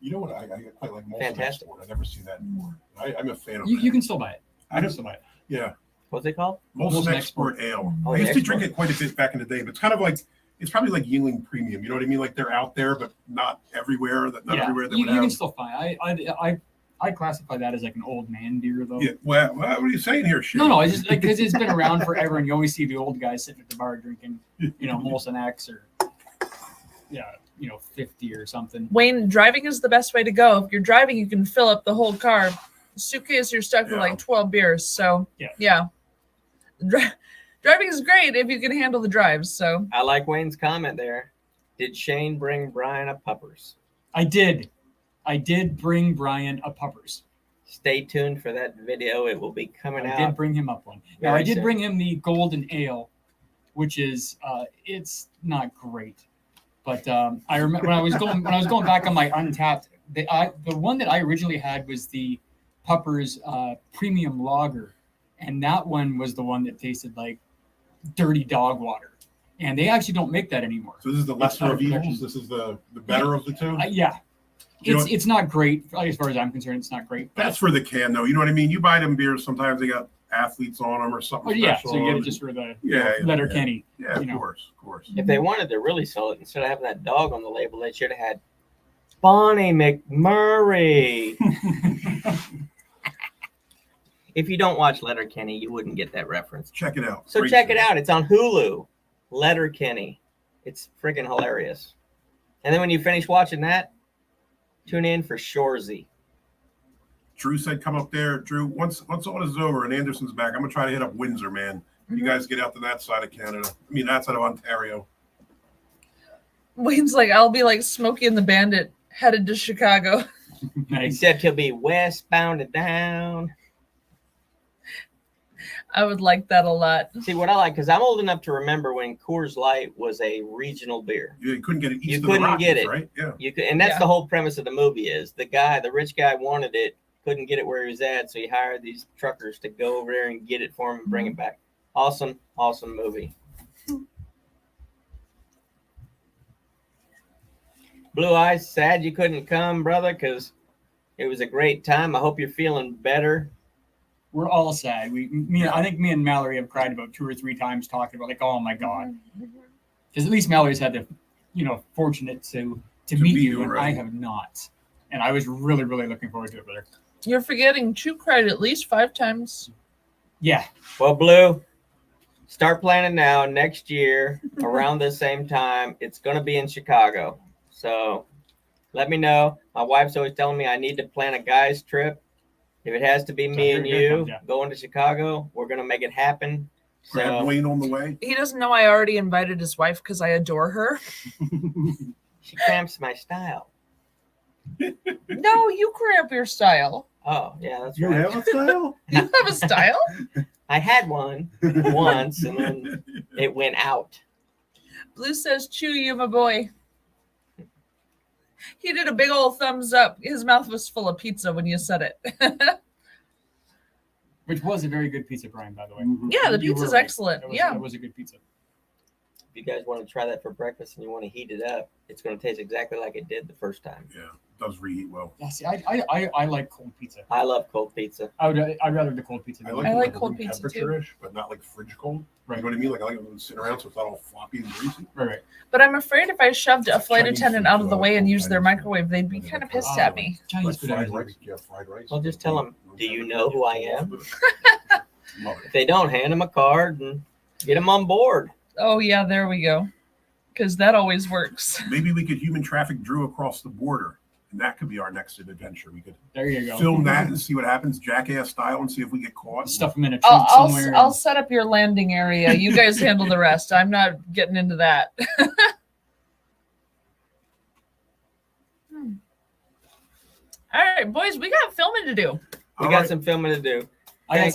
S1: You know what? I quite like Molson
S4: Fantastic.
S1: Export. I never see that anymore. I'm a fan of
S6: You
S1: that.
S6: can still buy it.
S1: I
S6: You can
S1: don't-
S6: still buy it.
S1: Yeah.
S4: what's it called?
S1: Molson
S6: Molson
S1: Export Ale.
S4: Oh,
S1: I used
S4: the
S1: to drink
S4: Export.
S1: it quite a bit back in the day, but it's kind of like, it's probably like Yingling Premium. You know what I mean? Like they're out there, but not everywhere. Not everywhere they
S6: you
S1: would
S6: can
S1: have.
S6: still find. I classically that as like an old man beer though.
S1: Yeah. Well, what are you saying here, Shane?
S6: No, it's just like because it's been around forever, and you always see the old guys sitting at the bar drinking, Molson X or 50 or something.
S3: Wayne, driving is the best way to go. If you're driving, you can fill up the whole car. Suitcase, you're stuck with
S1: Yeah.
S3: like 12 beers. So
S6: Yeah.
S3: Driving is great if you can handle the drives. So
S4: I like Wayne's comment there. Did Shane bring Brian a puppers?
S6: I did bring Brian a puppers.
S4: Stay tuned for that video. It will be coming
S6: I
S4: out.
S6: did bring him up one. Now
S4: Very
S6: I did
S4: soon.
S6: bring him the golden ale, which is it's not great, but I remember when I was going back on my Untapped, the one that I originally had was the Puppers premium lager, and that one was the one that tasted like dirty dog water, and they actually don't make that anymore.
S1: So this is the lesser of
S6: It's out of
S1: evils. This is the better of the two.
S6: Yeah,
S1: You know
S6: it's not great as far as I'm concerned. It's not great.
S1: That's for the can, though. You know what I mean? You buy them beers. Sometimes they got athletes on them or something
S6: Oh yeah,
S1: special.
S6: so you get
S1: on
S6: it
S1: them.
S6: just for the
S1: Yeah, yeah,
S6: letter
S1: yeah.
S6: Kenny.
S1: Yeah, of
S6: you know.
S1: course, of course.
S4: If they wanted to really sell it, instead of having that dog on the label, they should have had Bonnie McMurray. If you don't watch Letterkenny, you wouldn't get that reference.
S1: Check it out.
S4: So
S1: Great
S4: check it
S1: show.
S4: out. It's on Hulu. Letterkenny. It's freaking hilarious. And then when you finish watching that, tune in for Shorzy.
S1: Drew said, "Come up there, Drew. Once all this is over and Anderson's back, I'm gonna try to hit up Windsor, man. You guys get out to that side of Canada. I mean, that side of Ontario.
S3: Wayne's like, I'll be like Smokey and the Bandit headed to Chicago.
S6: Nice.
S4: Except he'll be westbound and down.
S3: I would like that a lot.
S4: See what I like, because I'm old enough to remember when Coors Light was a regional beer.
S1: You couldn't get it east
S4: You
S1: of the
S4: couldn't
S1: Rockies,
S4: get it.
S1: right? Yeah.
S4: You could, and that's
S3: Yeah.
S4: the whole premise of the movie is the rich guy wanted it, couldn't get it where he was at, so he hired these truckers to go over there and get it for him and bring it back. Awesome movie. Blue Eyes, sad you couldn't come, brother, because it was a great time. I hope you're feeling better.
S6: We're all sad. I think me and Mallory have cried about 2 or 3 times talking about like, oh my God. Because at least Mallory's had the, fortunate to meet
S1: meet
S6: you,
S1: you
S6: and
S1: already.
S6: I have not. And I was really, really looking forward to it, brother.
S3: You're forgetting Chu cried at least 5 times.
S6: Yeah.
S4: Well, Blue, start planning now. Next year, around the same time, it's going to be in Chicago. So let me know. My wife's always telling me I need to plan a guy's trip. If it has to be me
S6: here-
S4: and
S6: here it
S4: you
S6: comes, yeah.
S4: going to Chicago, we're going to make it happen.
S1: Grab
S4: So
S1: Wayne on the way.
S3: He doesn't know I already invited his wife because I adore her.
S4: she cramps my style.
S3: No, you cramp your style.
S4: Oh, yeah, that's
S2: You
S4: right.
S2: have a style?
S3: You have a style.
S4: I had one once, and then it went out.
S3: Blue says, "Chew you, my boy." He did a big old thumbs up. His mouth was full of pizza when you said it.
S6: Which was a very good pizza, Brian, by the way.
S2: Mhm.
S3: Yeah, the
S6: You were
S3: pizza's
S6: right.
S3: excellent.
S6: That was,
S3: Yeah.
S6: that was a good pizza.
S4: If you guys want to try that for breakfast and you want to heat it up, it's going to taste exactly like it did the first time.
S1: Yeah, does reheat well.
S6: Yeah, see, I like cold pizza.
S4: I love cold pizza.
S6: I'd rather the cold pizza.
S1: I
S6: than
S1: like,
S3: I
S1: it
S3: like
S1: a
S3: cold
S1: room
S3: pizza, too.
S1: temperature-ish, but not like fridge cold.
S6: Right.
S1: You know what I mean? Like I like it when it's sitting around so it's not all floppy and greasy.
S6: right.
S3: But I'm afraid if I shoved a flight
S1: Chinese
S3: attendant
S1: food,
S3: out of the
S1: too.
S3: way and
S1: I
S3: used their
S1: Chinese food.
S3: microwave, they'd be kind of pissed
S6: Ah.
S3: at me.
S6: Chinese
S1: Like
S6: food.
S1: fried
S6: I
S1: rice.
S6: like.
S1: Yeah, fried rice.
S4: Well, just tell 'em,
S1: Room
S4: "Do you
S1: temperature,
S4: know who I
S1: fall off
S4: am?"
S1: with it. Love it.
S4: If they don't, hand them a card and get them on board.
S3: Oh, yeah, there we go. Because that always works.
S1: Maybe we could human traffic Drew across the border, and that could be our next adventure. We could
S6: There you go.
S1: film that and see what happens, jackass style, and see if we get caught.
S6: Stuff them in a trunk somewhere.
S3: I'll set up your landing area. You guys handle the rest. I'm not getting into that. All right, boys, we got filming to do.
S4: We
S1: All
S4: got
S1: right.
S4: some filming to do.
S6: I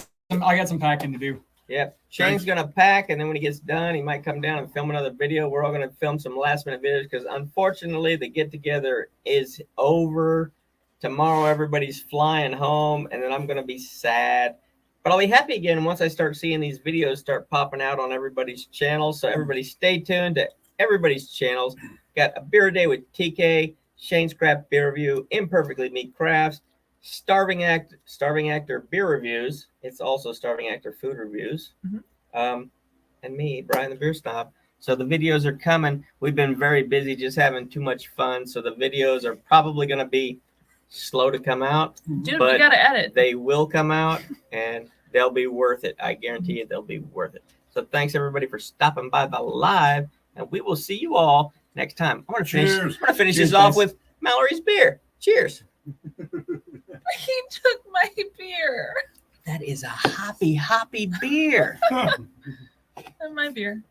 S6: got some packing to do.
S4: Yep. Shane's going to pack, and then when he gets done, he might come down and film another video. We're all going to film some last minute videos because unfortunately the get together is over. Tomorrow, everybody's flying home, and then I'm going to be sad. But I'll be happy again once I start seeing these videos start popping out on everybody's channels. So everybody stay tuned to everybody's channels. Got a beer day with TK, Shane's Craft Beer Review, Imperfectly Meat Crafts, Starving Actor Beer Reviews. It's also Starving Actor Food Reviews. And me, Brian the Beer Snob. So the videos are coming. We've been very busy just having too much fun. So the videos are probably going to be slow to come out.
S3: Dude,
S4: But
S3: we got to edit.
S4: They will come out and they'll be worth it. I guarantee you they'll be worth it. So thanks everybody for stopping by the live, and we will see you all next time. I'm gonna finish.
S1: Cheers.
S4: I'm gonna finish
S6: Cheers,
S4: this off
S6: guys.
S4: with Mallory's beer. Cheers.
S3: He took my beer.
S4: That is a hoppy beer.
S3: And my beer.